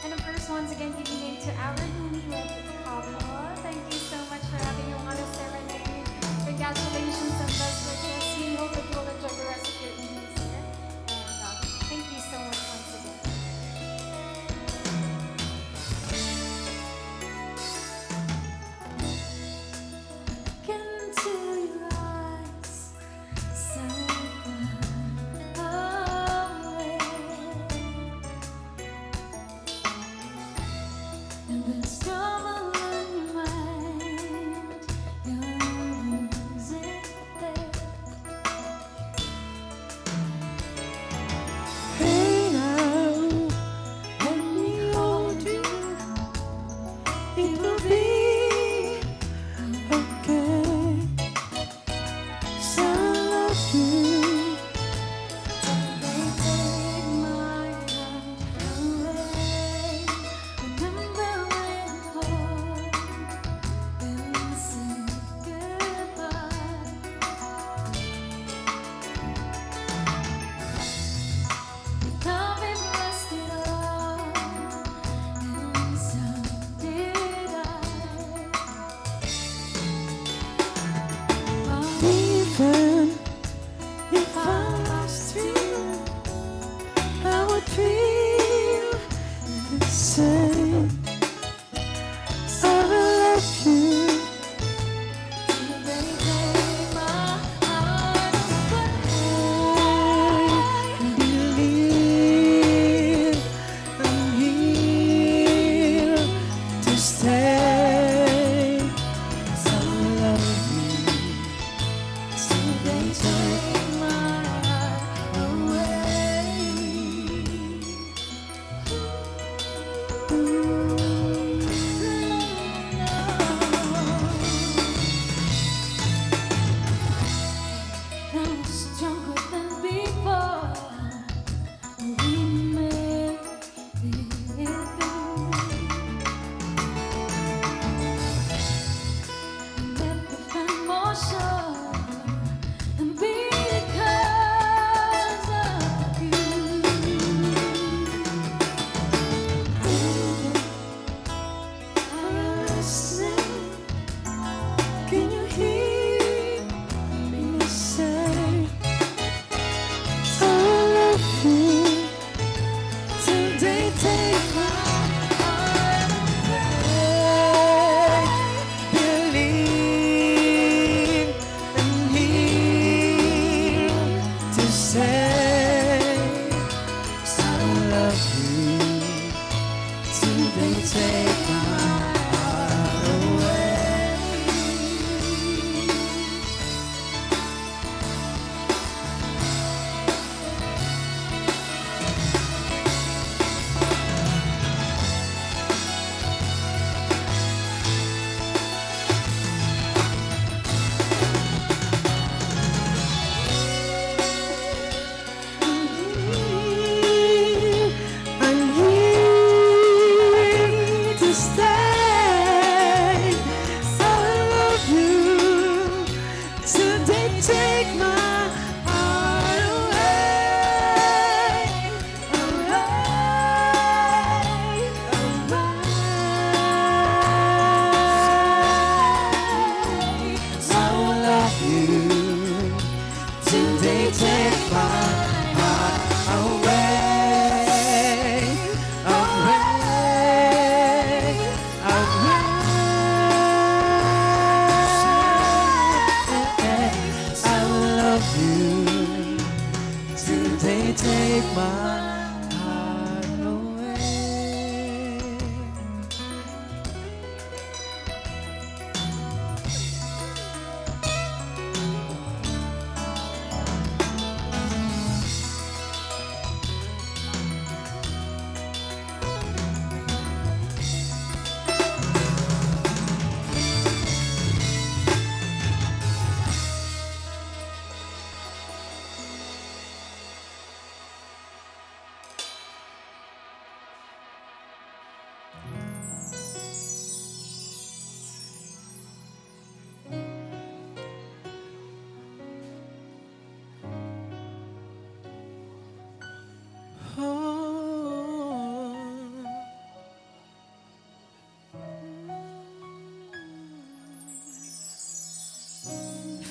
And of course, once again, giving it to our newlywed couple. Thank you so much for having your honor serenade. Congratulations and best wishes. We hope that you will enjoy the rest of your evenings here. And thank you so much once again. Into your eyes, so far away. And there's trouble in my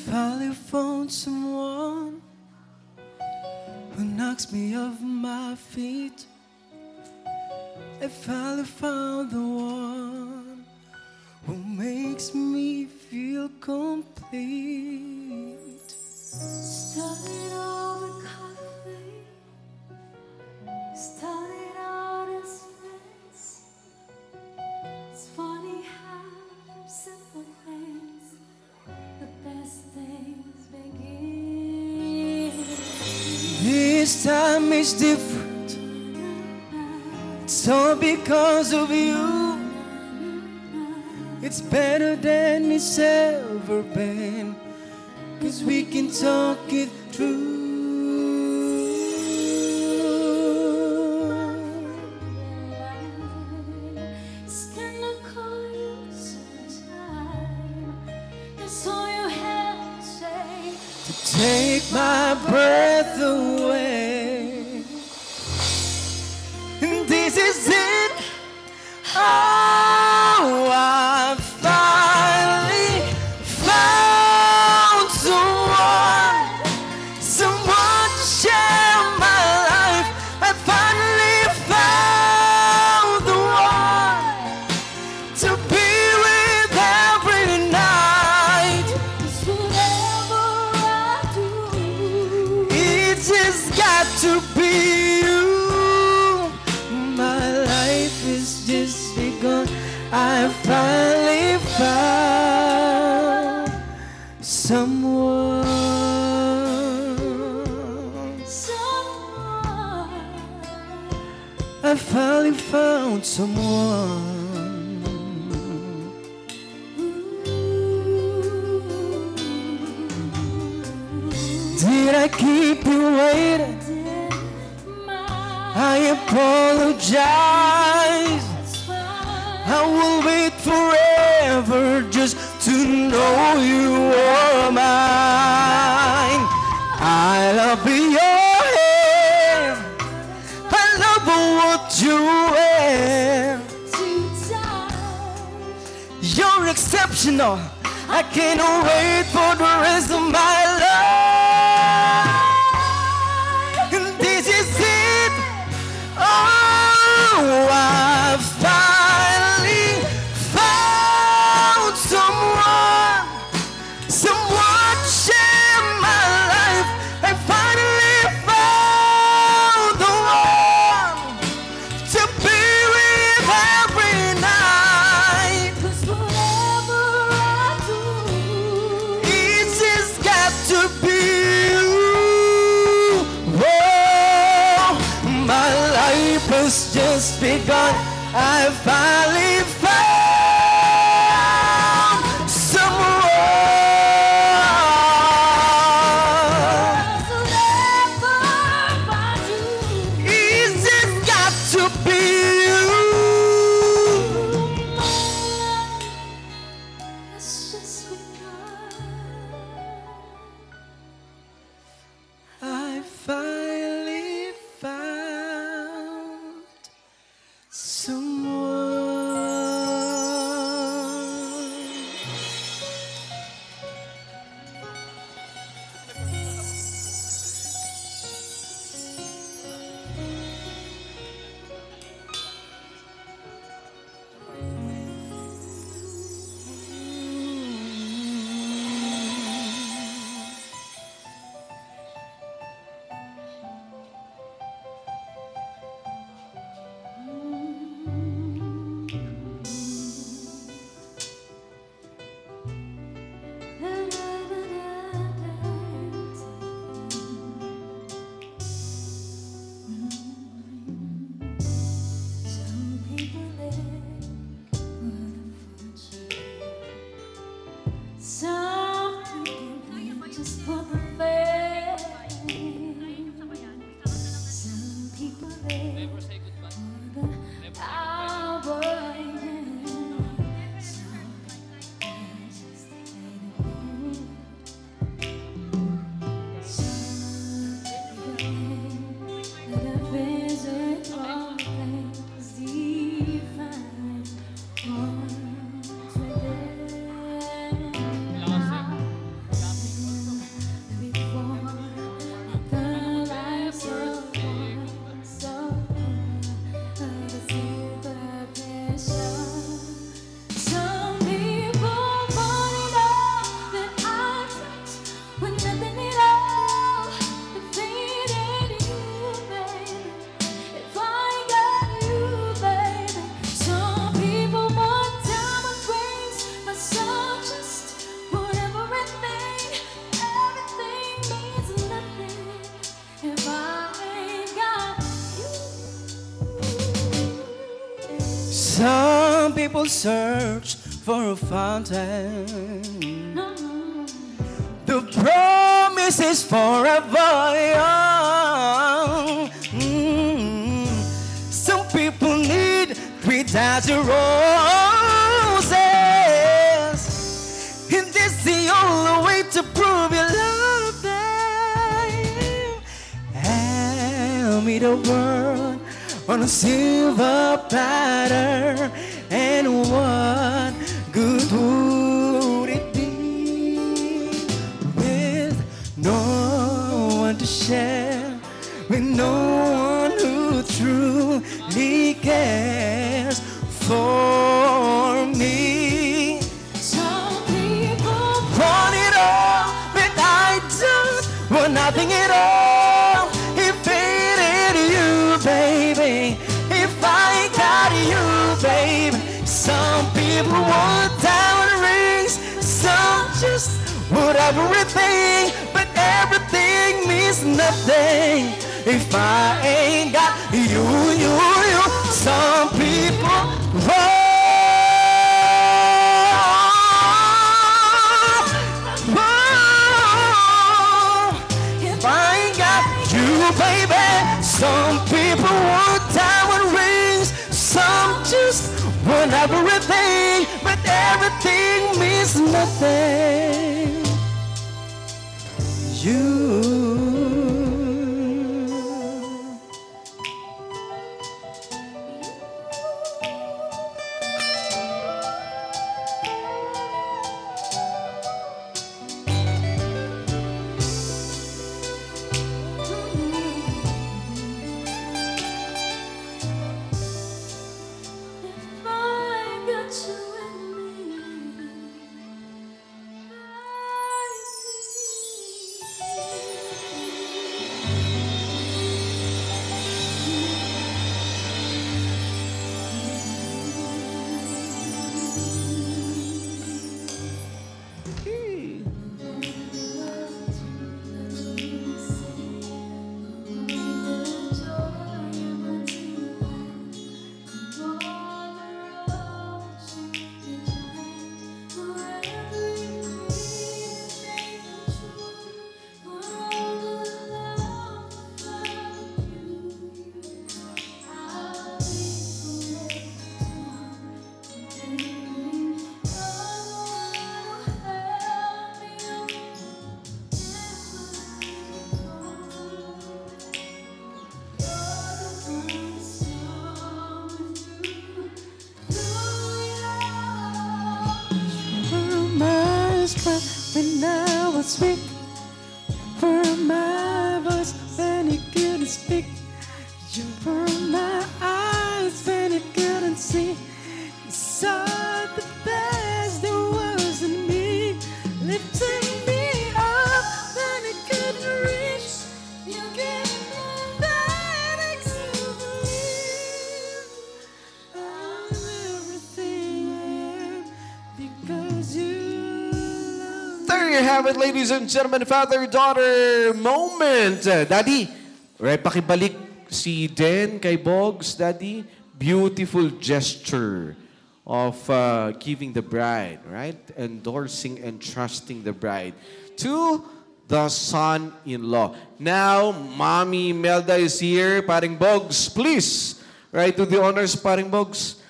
Finally found someone who knocks me off my feet. I finally found the one who makes me feel complete. Started out with coffee, started out as friends. It's funny how from simple things the best things begin. This time is different. It's all because of you. It's better than it's ever been, 'cause we can talk it through. It's gonna call you sometime. That's all you have to say. To take my breath away. And this is it. Oh, I finally found someone to share my life. I finally found the one to be with every night. 'Cause whatever I do, It just got to be you. My life is just begun. I finally found someone. I finally found someone. Did I keep you waiting? I apologize. I will wait forever just to know you are you know I can't wait for the rest of my life. And this is it. Oh, I finally found someone to share my life. I finally found the one to be with every night. 'Cause whatever I do, it's just got to be you. Oh, my life has just begun. I finally found someone. It's just got to be you. I finally found someone. Some people just for the fame. Some people live for the power. Some people just hate it. Some people that a physical things define what's within. Some people want it all that I touch, with nothing at all. If it ain't you, baby, if I ain't got you, baby. Some people want diamond rings, but some just want everything. Everything means nothing if I ain't got you. Some people search for a fountain. The promise is forever young. Some people need 3,000 roses. And this is the only way to prove you love them. Hand me the world on a silver platter. And what good would it be with no one to share, with no one who truly cares for me? Some people want it all, but I just want nothing at all. If it ain't you, baby, if I got you, baby. Some people want diamond rings, some just want everything, but everything means nothing if I ain't got you. Some people if I ain't got you, baby. Some people want diamond rings, some just want everything, but everything means nothing. You when I was weak. For my voice when you couldn't speak. You were my eyes when you couldn't see. You saw the best there was in me, lifting me up when I couldn't reach. You gave me that believe I'm everything I am because you love me. There you have it, ladies and gentlemen, father-daughter moment. Daddy, right, pakibalik si Den kay Bogs, Daddy. Beautiful gesture of giving the bride, right? Endorsing and trusting the bride to the son-in-law. Now, Mommy Melda is here. Paring Bogs, please, right, to the honors, Paring Bogs.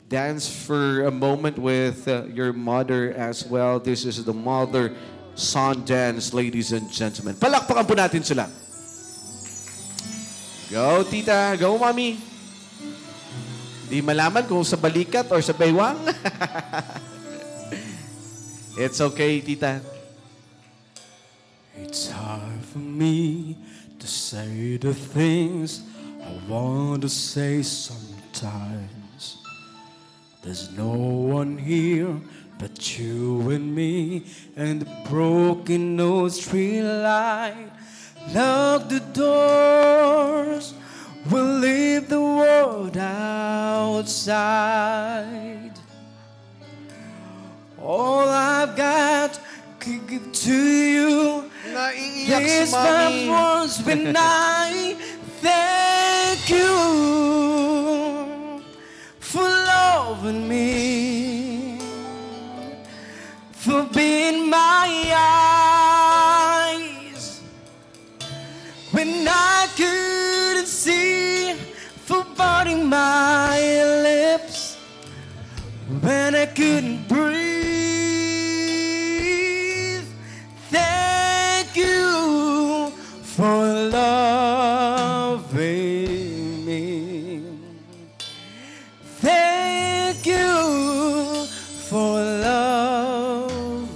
Dance for a moment with your mother as well. This is the mother-son dance, ladies and gentlemen. Palakpakan po natin sila. Go, tita. Go, mommy. Di malaman kung sa balikat or sa baywang. It's okay, tita. It's hard for me to say the things I want to say sometimes. There's no one here but you and me and the broken nose tree light. Lock the doors, we'll leave the world outside. All I've got can give to you. Naiiyak si These mommy. words when I thank you for loving me, for being my eyes when I couldn't see, for biting my lips when I couldn't breathe. Thank you for loving me. Thank you for loving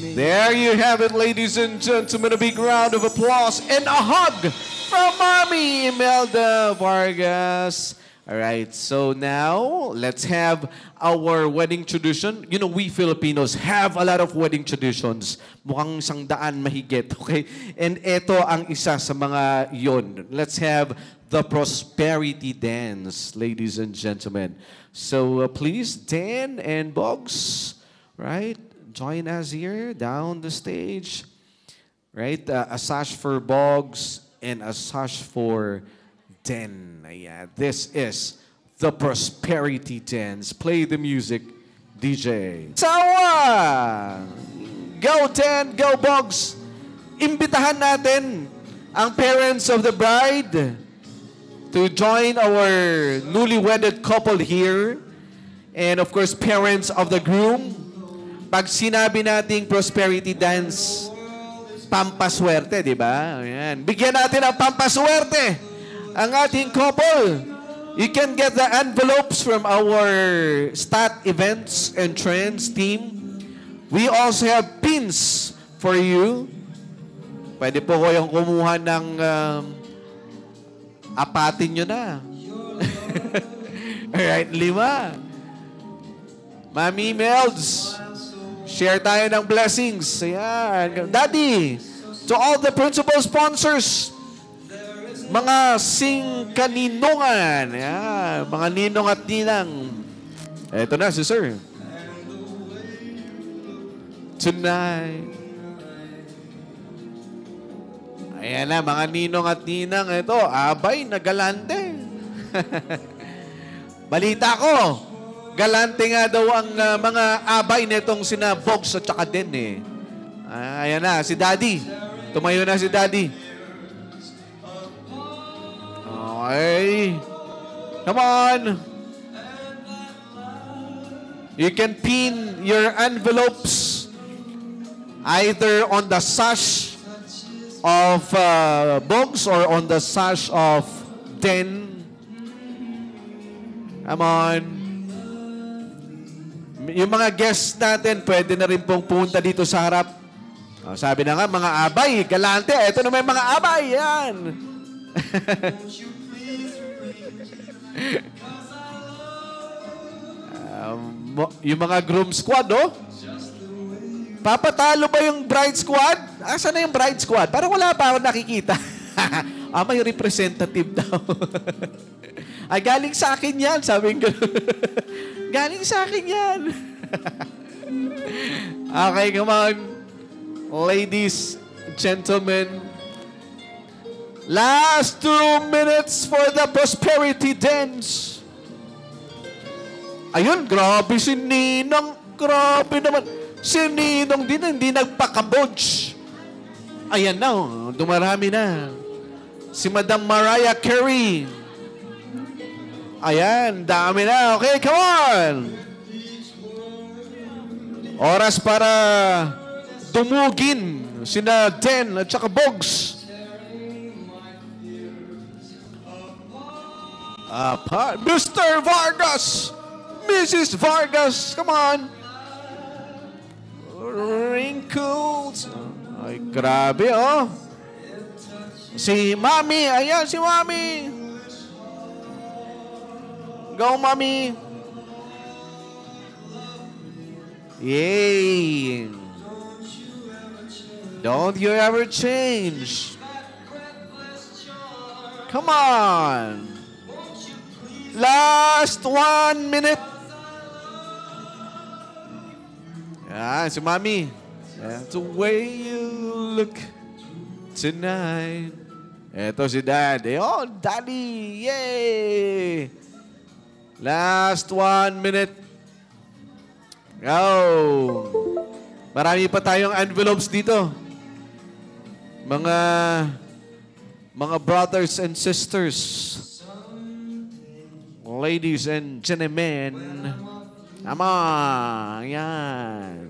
me. There you have it, ladies and gentlemen. A big round of applause and a hug from Mommy Imelda Vargas. All right, so now let's have our wedding tradition. You know, we Filipinos have a lot of wedding traditions. Mukhang 100 mahigit, okay? And ito ang isa sa mga yon. Let's have the prosperity dance, ladies and gentlemen. So please, Dan and Boggs, right? Join us here down the stage. Right? A sash for Boggs and a sash for Den. Ayan. This is the prosperity dance. Play the music, DJ. Sawa! Go, Den! Go, Boggs! Imbitahan natin ang parents of the bride to join our newly wedded couple here. And of course, parents of the groom. Pag sinabi nating prosperity dance, pampaswerte, di ba? Ayan. Bigyan natin ng pampaswerte ang ating couple. You can get the envelopes from our Stat Events and Trends team. We also have pins for you. Pwede po kayong kumuha ng apatin nyo na. Alright, 5. Mami Melds, share tayo ng blessings. Ayan. Daddy, to all the principal sponsors, mga singkaninungan, ayan, mga ninong at ninang. Eto na si Sir. Tonight. Ayan na, mga ninong at ninang. Ito, abay, nagalante. Balita ko, galante nga daw ang mga abay nitong sina Boggs at saka Den eh. Ayan na, si Daddy. Tumayo na si Daddy. Okay. Come on. You can pin your envelopes either on the sash of Boggs or on the sash of Den. Come on. yung mga guests natin, pwede na rin pong punta dito sa harap. Sabi na nga, mga abay, galante. Ito na may mga abay. Yan. Yung mga groom squad, oh. Papatalo ba yung bride squad? Asan na yung bride squad? Parang wala pa ako nakikita. May representative daw. Ay, galing sa akin yan, sabi ko. Galing sa akin yan. Okay, come on. Ladies, gentlemen. Last 2 minutes for the prosperity dance. Ayun, grabe si Ninang. Grabe naman. Si Ninong din, hindi nagpakabodge. Ayan na, dumarami na. Si Madam Mariah Carey. Ayan, dami na. Okay, come on. Oras para dumugin sina Den at saka Bogs. Mr. Vargas! Mrs. Vargas, come on! Wrinkles. Ay, grabe, oh. Si Mami, ayan si Mami. Go, Mami. Yay. Don't you ever change. Come on. Last 1 minute. Yan, si Mami. That's the way you look tonight. Eto si Daddy. Oh, Daddy. Yay. Last 1 minute. Go. Marami pa tayong envelopes dito. Mga brothers and sisters. Ladies and gentlemen. Come on. Yan.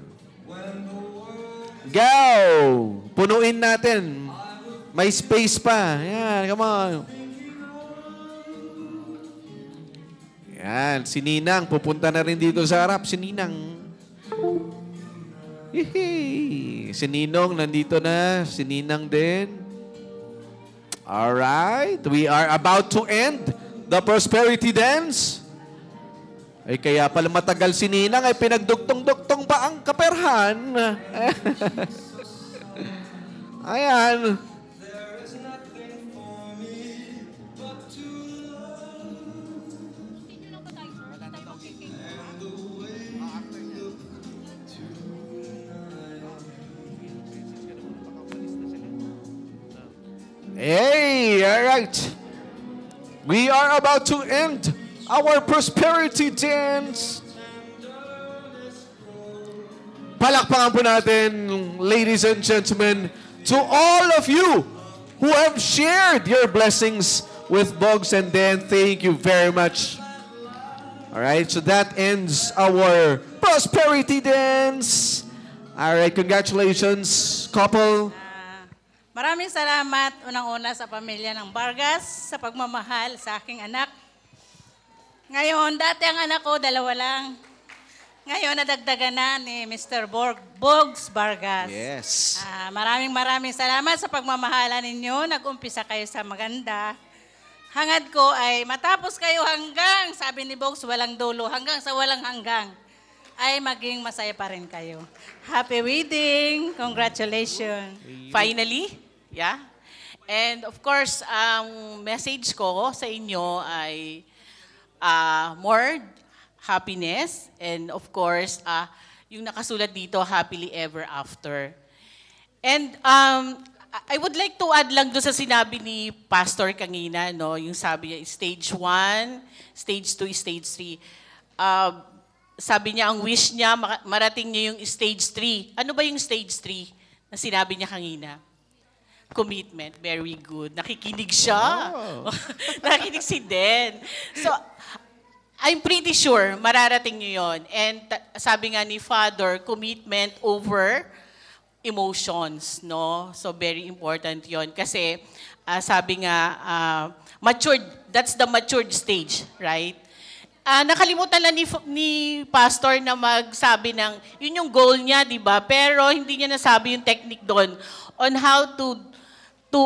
Go. Punuin natin. May space pa. Yan. Come on. Yan. Si Ninang. Pupunta na rin dito sa harap. Si Ninang. Hihi. Si Ninong nandito na. Si Ninang din. Alright. We are about to end the prosperity dance. Ay kaya pala matagal si Ninang ay pinagdugtong-dugtong ba ang kaperhan? Ayan. Hey, all right. We are about to end our prosperity dance. Palakpakan po natin, ladies and gentlemen, to all of you who have shared your blessings with Bogs and Dan. Thank you very much. All right, so that ends our prosperity dance. All right, congratulations, couple. Maraming salamat unang-una sa pamilya ng Vargas sa pagmamahal sa aking anak. Ngayon, dati ang anak ko, 2 lang. Ngayon, nadagdagan na ni Mr. Bogs Vargas. Yes. Maraming salamat sa pagmamahala ninyo. Nag-umpisa kayo sa maganda. Hangad ko ay matapos kayo hanggang, sabi ni Bogs, walang dulo, hanggang sa walang hanggang, ay maging masaya pa rin kayo. Happy wedding! Congratulations! Finally, yeah. And of course, ang message ko sa inyo ay more happiness and of course, yung nakasulat dito, happily ever after. And I would like to add lang doon sa sinabi ni Pastor kanina, no? Yung sabi niya, stage 1, stage 2, stage 3. Sabi niya, ang wish niya, marating niya yung stage 3. Ano ba yung stage 3 na sinabi niya kanina? Commitment. Very good. Nakikinig siya. Oh. Nakikinig si Den. So, I'm pretty sure mararating niyo yon. And sabi nga ni Father, commitment over emotions, no? So, very important yon. Kasi, sabi nga, matured, that's the matured stage, right? nakalimutan lang ni Pastor na magsabi ng, yun yung goal niya, di ba? Pero hindi niya nasabi yung technique doon on how to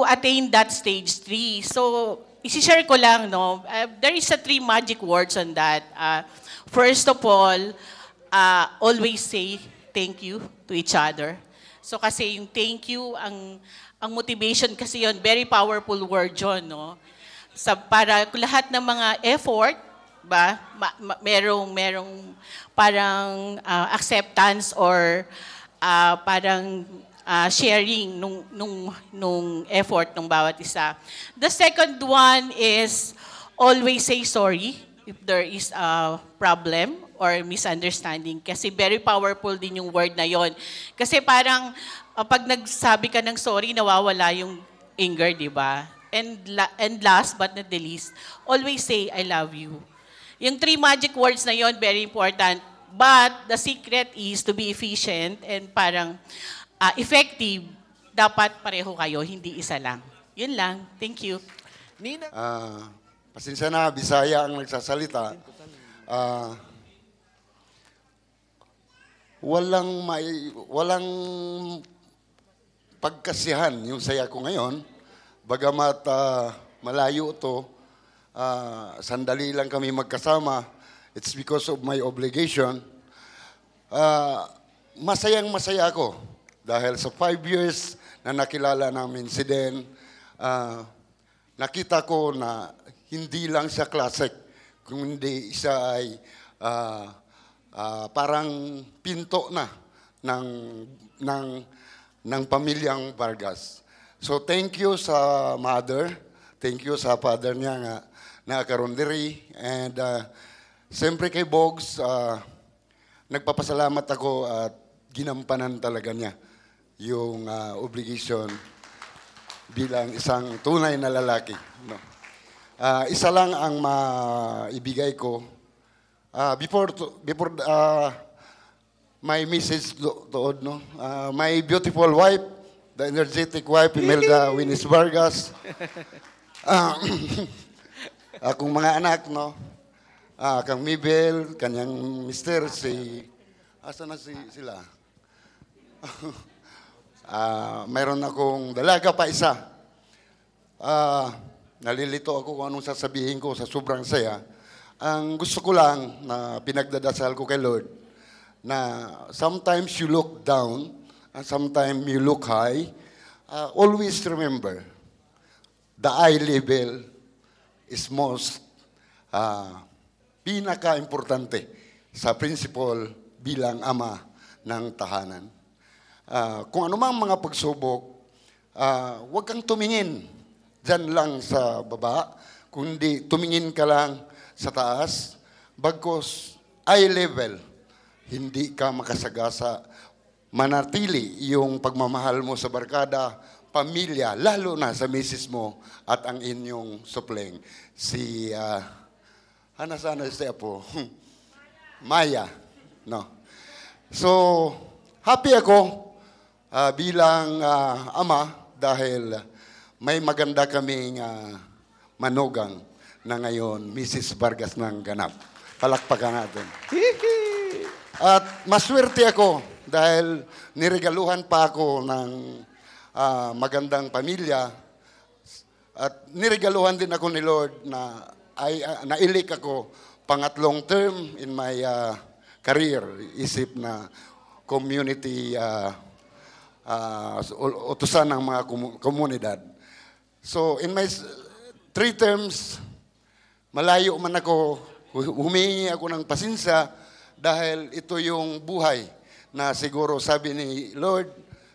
attain that stage 3. So, isi-share ko lang, no? There is a 3 magic words on that. First of all, always say thank you to each other. So, kasi yung thank you, ang motivation kasi yun, very powerful word yun, no? Para lahat ng mga effort, ba merong parang acceptance or parang sharing nung effort ng bawat isa. The second one is always say sorry if there is a problem or misunderstanding, kasi very powerful din yung word na yon. Kasi parang pag nagsabi ka ng sorry, nawawala yung anger, di ba? And last but not the least, always say I love you. Yung 3 magic words na yon, very important. But the secret is to be efficient and parang effective. Dapat pareho kayo, hindi isa lang. Yun lang. Thank you. Nina? Pasensya na, Bisaya ang nagsasalita. Walang pagkasiyahan yung saya ko ngayon. Bagamat malayo to, sandali lang kami magkasama. It's because of my obligation. Masayang-masaya ako dahil sa 5 years na nakilala namin si Den, nakita ko na hindi lang siya classic, kundi siya ay parang pinto na ng pamilyang Vargas. So thank you sa mother, thank you sa father niya nga na karundiri, and siyempre kay Bogs, nagpapasalamat ako at ginampanan talaga niya yung obligation bilang isang tunay na lalaki. No? Isa lang ang maibigay ko. Before my message to no? My beautiful wife, the energetic wife, Imelda Winis Vargas. Akong mga anak, no? Kang Mibel, kanyang mister, asa na sila? Mayroon akong dalaga pa isa. Nalilito ako kung anong sasabihin ko sa sobrang saya. Ang gusto ko lang na pinagdadasal ko kay Lord, na sometimes you look down, and sometimes you look high. Always remember, the eye level is most pinaka-importante sa principle bilang ama ng tahanan. Kung anumang mga pagsubok, huwag kang tumingin dyan lang sa baba, kundi tumingin ka lang sa taas, bagkos eye level, hindi ka makasagasa, manatili yung pagmamahal mo sa barkada, pamilya, lalo na sa misis mo at ang inyong supleng. Si, sana si Apo? Maya. No. So, happy ako bilang ama dahil may maganda kaming manugang na ngayon, Mrs. Vargas ng ganap. Palakpakan natin. At maswerte ako dahil niregaluhan pa ako ng magandang pamilya at niregaluhan din ako ni Lord na nailik ako pangatlong term in my career, isip na community utusan ng mga komunidad. So in my 3 terms, malayo man ako, humingi ako ng pasensya dahil ito yung buhay na siguro sabi ni Lord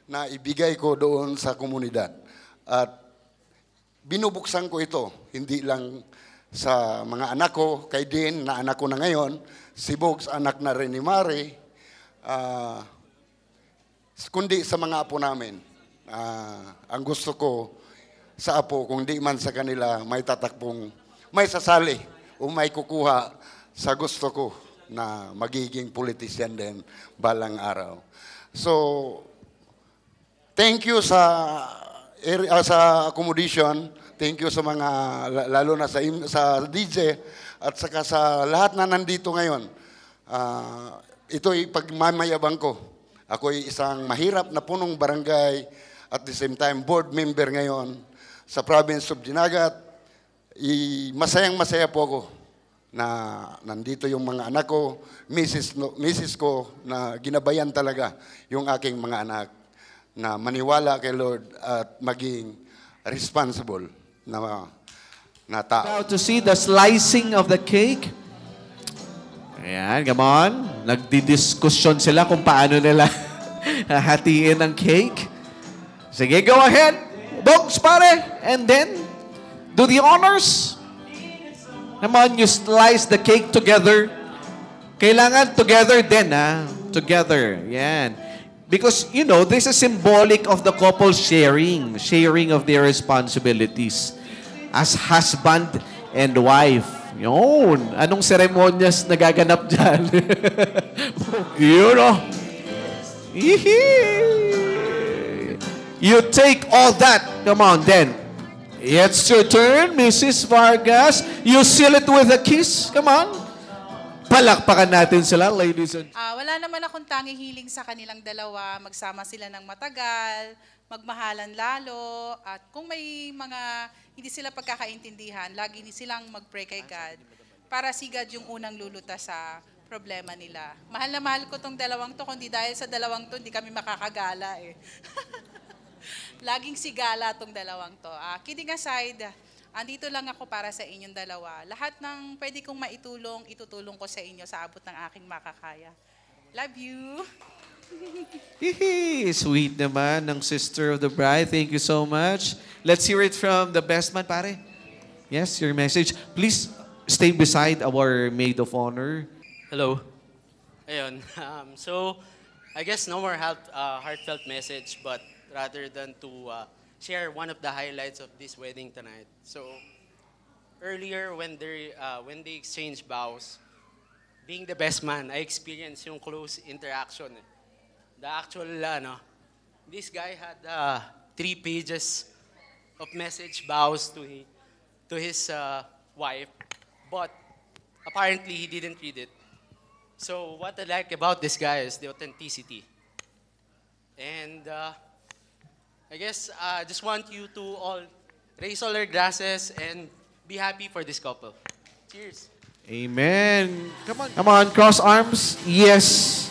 na ibigay ko doon sa komunidad. At binubuksan ko ito, hindi lang sa mga anak ko, kay Dean na anak ko na ngayon, si Bogs anak na rin ni Mari, kundi sa mga apo namin. Ang gusto ko sa apo, kung di man sa kanila, may tatakpong, may sasali o may kukuha sa gusto ko na magiging politician din balang araw. So, thank you sa accommodation. Thank you sa mga, lalo na sa DJ at saka sa lahat na nandito ngayon. Ito'y pagmamayabang ko. Ako'y isang mahirap na punong barangay at the same time board member ngayon sa province of Dinagat. Masayang-masaya po ako na nandito yung mga anak ko, misis ko na ginabayan talaga yung aking mga anak na maniwala kay Lord at maging responsible na tao. About to see the slicing of the cake. Ayan, come on. Nagdidiskusyon sila kung paano nila hatiin ang cake. Sige, go ahead. Bogs, pare. And then, do the honors. Come on, you slice the cake together. Kailangan together din, ha? Together. Yan. Because, you know, this is symbolic of the couple sharing of their responsibilities as husband and wife. Yun. Anong seremonyas nagaganap dyan? You know? You take all that. Come on, then. It's your turn, Mrs. Vargas. You seal it with a kiss. Come on. Palakpakan natin sila, ladies and Wala naman akong tanging hiling sa kanilang dalawa. Magsama sila ng matagal, magmahalan lalo, at kung may mga hindi sila pagkakaintindihan, lagi silang mag-pray kay God para si God yung unang lulutas sa problema nila. Mahal na mahal ko tong dalawang to, kundi dahil sa dalawang to, hindi kami makakagala eh. Laging sigala tong dalawang to. Kidding aside, andito lang ako para sa inyong dalawa. Lahat ng pwede kong maitulong, itutulong ko sa inyo sa abot ng aking makakaya. Love you! Sweet naman ng sister of the bride. Thank you so much. Let's hear it from the best man, pare. Yes, your message. Please stay beside our maid of honor. Hello. Ayun. So, I guess no more heartfelt message, but rather than to share one of the highlights of this wedding tonight. So, earlier when they exchanged vows, being the best man, I experienced yung close interaction. The actual, this guy had 3 pages of message vows to his wife, but apparently he didn't read it. So what I like about this guy is the authenticity. And I guess I just want you to all raise all your glasses and be happy for this couple. Cheers. Amen. Come on, cross arms. Yes.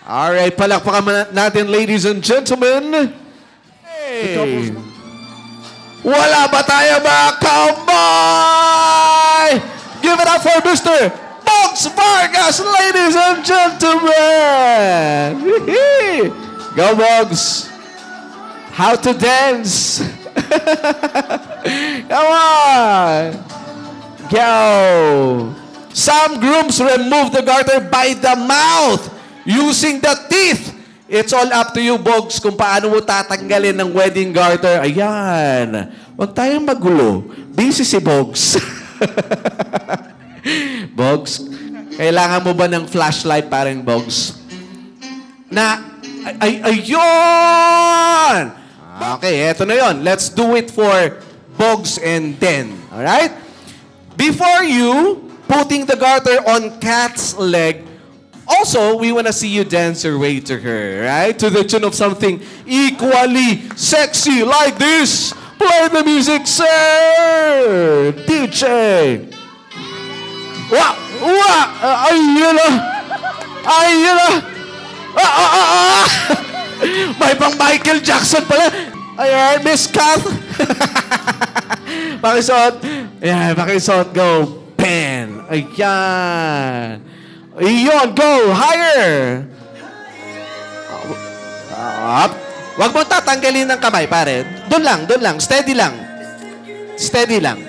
All right, palakpakan natin, ladies and gentlemen. Hey. Wala ba tayo mga cowboy? Give it up for Mr. Bogs Vargas, ladies and gentlemen. Go, Bogs. How to dance. Come on. Go. Some grooms remove the garter by the mouth using the teeth. It's all up to you, Bogs, kung paano mo tatanggalin ng wedding garter. Ayan. Huwag tayong magulo. Busy si Bogs. Bogs, kailangan mo ba ng flashlight parang Bogs? Ayun! Okay, eto na yon. Let's do it for Bogs and Den. Alright? Before you putting the garter on Kat's leg, also, we want to see you dance your way to her, right? To the tune of something equally sexy like this. Play the music, sir! DJ! Wow! Wow! Ayun na! Ayun na! May pang Michael Jackson pala. Ayan, Miss Kath. Pakisuot. Ayan, pakisuot. Go. Pen. Ayan. Ayan, go. Higher. Up. Huwag mo tatanggalin ng kamay, pare. Doon lang. Steady lang. Steady lang.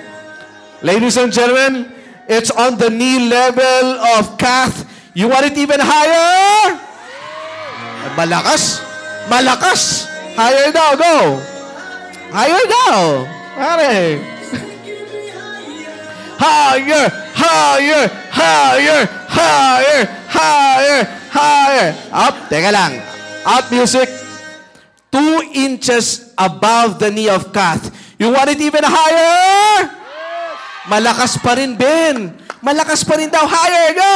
Ladies and gentlemen, it's on the knee level of Kath. You want it even higher? Malakas. Malakas. Higher daw. Go. Higher daw. Pare. Higher. Higher. Higher. Higher. Higher. Higher. Up. Teka lang. Up music. 2 inches above the knee of Kath. You want it even higher? Malakas pa rin, Ben. Malakas pa rin daw. Higher, go!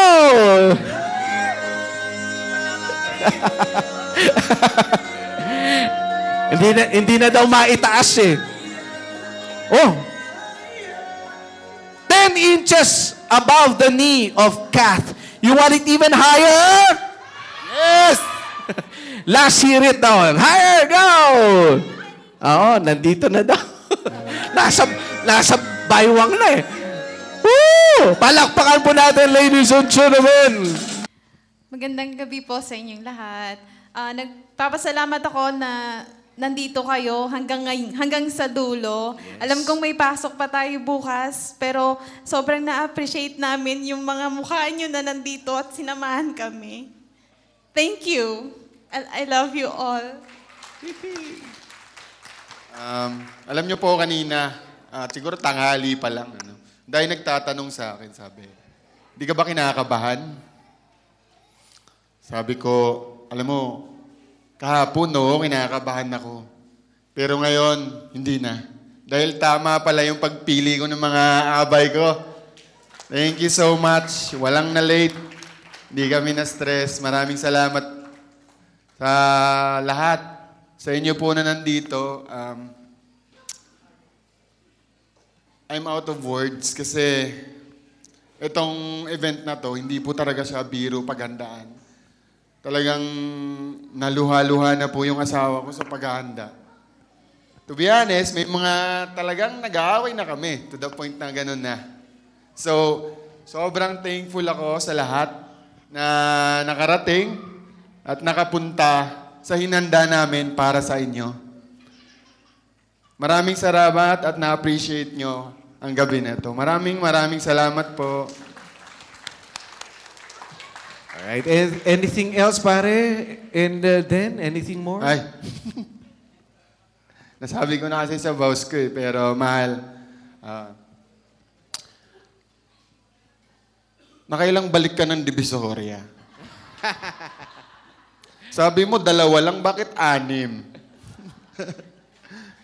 hindi na daw maitaas eh. Oh. 10 inches above the knee of Kath. You want it even higher? Yes! Last hear it down. Higher, go! Oo, nandito na daw. nasa baywang na eh. Woo! Palakpakan po natin, ladies and gentlemen. Magandang gabi po sa inyong lahat. Nagpapasalamat ako na nandito kayo hanggang sa dulo. Yes. Alam kong may pasok pa tayo bukas, pero sobrang na-appreciate namin yung mga mukha nyo na nandito at sinamahan kami. Thank you. I love you all. Alam nyo po kanina, siguro tanghali pa lang, dahil nagtatanong sa akin, sabi, di ka ba kinakabahan? Sabi ko, alam mo, kahapon, kinakabahan ako. Pero ngayon, hindi na. Dahil tama pala yung pagpili ko ng mga abay ko. Thank you so much. Walang na late. Hindi kami na stress. Maraming salamat sa lahat. Sa inyo po na nandito. I'm out of words kasi itong event na to, hindi po talaga siya biro paghandaan. Talagang naluha-luha na po yung asawa ko sa paghahanda. To be honest, may mga talagang nag-aaway na kami to the point na ganun na. So, sobrang thankful ako sa lahat na nakarating at nakapunta sa hinanda namin para sa inyo. Maraming salamat at na-appreciate nyo ang gabi na ito. Maraming salamat po. Alright. Anything else, pare? And then, anything more? Ay. Nasabi ko na kasi sa boss ko pero mahal. Nakailang balik ka ng Divisoria? Sabi mo, 2 lang, bakit 6?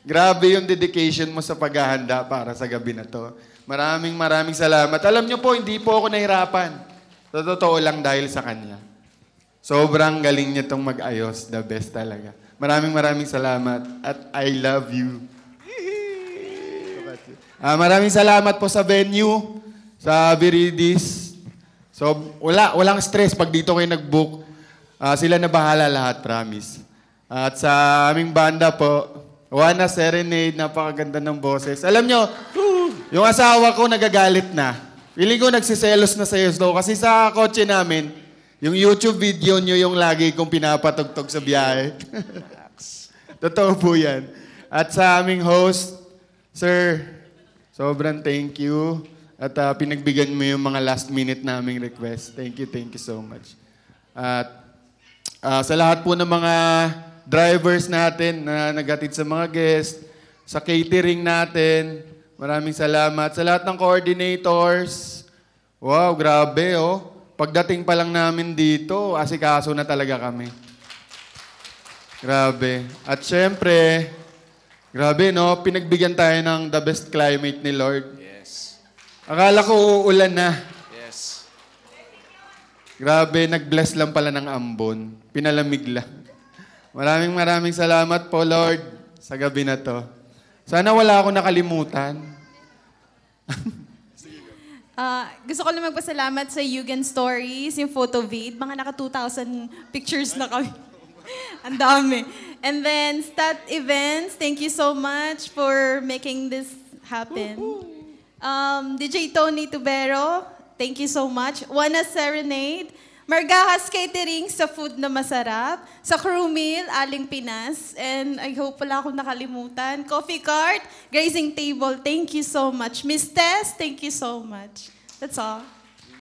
Grabe yung dedication mo sa paghahanda para sa gabi na to. Maraming salamat. Alam nyo po, hindi po ako nahirapan. Sa totoo lang dahil sa kanya. Sobrang galing niya itong mag-ayos. The best talaga. Maraming salamat. At I love you. Maraming salamat po sa venue, sa Viridis. So, walang stress pag dito kayo nag-book. Sila na bahala lahat, promise. At sa aming banda po, Juana Serenade, napakaganda ng boses. Alam nyo, yung asawa ko nagagalit na. Feeling ko nagsiselos na sa'yo daw. Kasi sa kotse namin, yung YouTube video nyo yung lagi kong pinapatugtog sa biyahe. Totoo po yan. At sa aming host, Sir, sobrang thank you. At pinagbigyan mo yung mga last minute naming request. Thank you so much. At sa lahat po ng mga drivers natin na naghatid sa mga guests, sa catering natin, maraming salamat. Sa lahat ng coordinators, wow, grabe Pagdating pa lang namin dito, asikaso na talaga kami. Grabe. At syempre, grabe pinagbigyan tayo ng the best climate ni Lord. Yes. Akala ko uulan na. Yes. Grabe, nag-bless lang pala ng ambon. Pinalamig lang. Maraming salamat po, Lord, sa gabi na to. Sana wala ako nakalimutan. Gusto ko lang magpasalamat sa Yugen Stories, yung photo vid. Mga naka 2,000 pictures na kami. Ang dami. And then, Stat Events, thank you so much for making this happen. DJ Tony Tubero, thank you so much. Juana Serenade. Margahas Catering sa food na masarap. Sa Crew Meal, Aling Pinas. And I hope wala akong nakalimutan. Coffee Cart, Grazing Table, thank you so much. Miss Tess, thank you so much. That's all.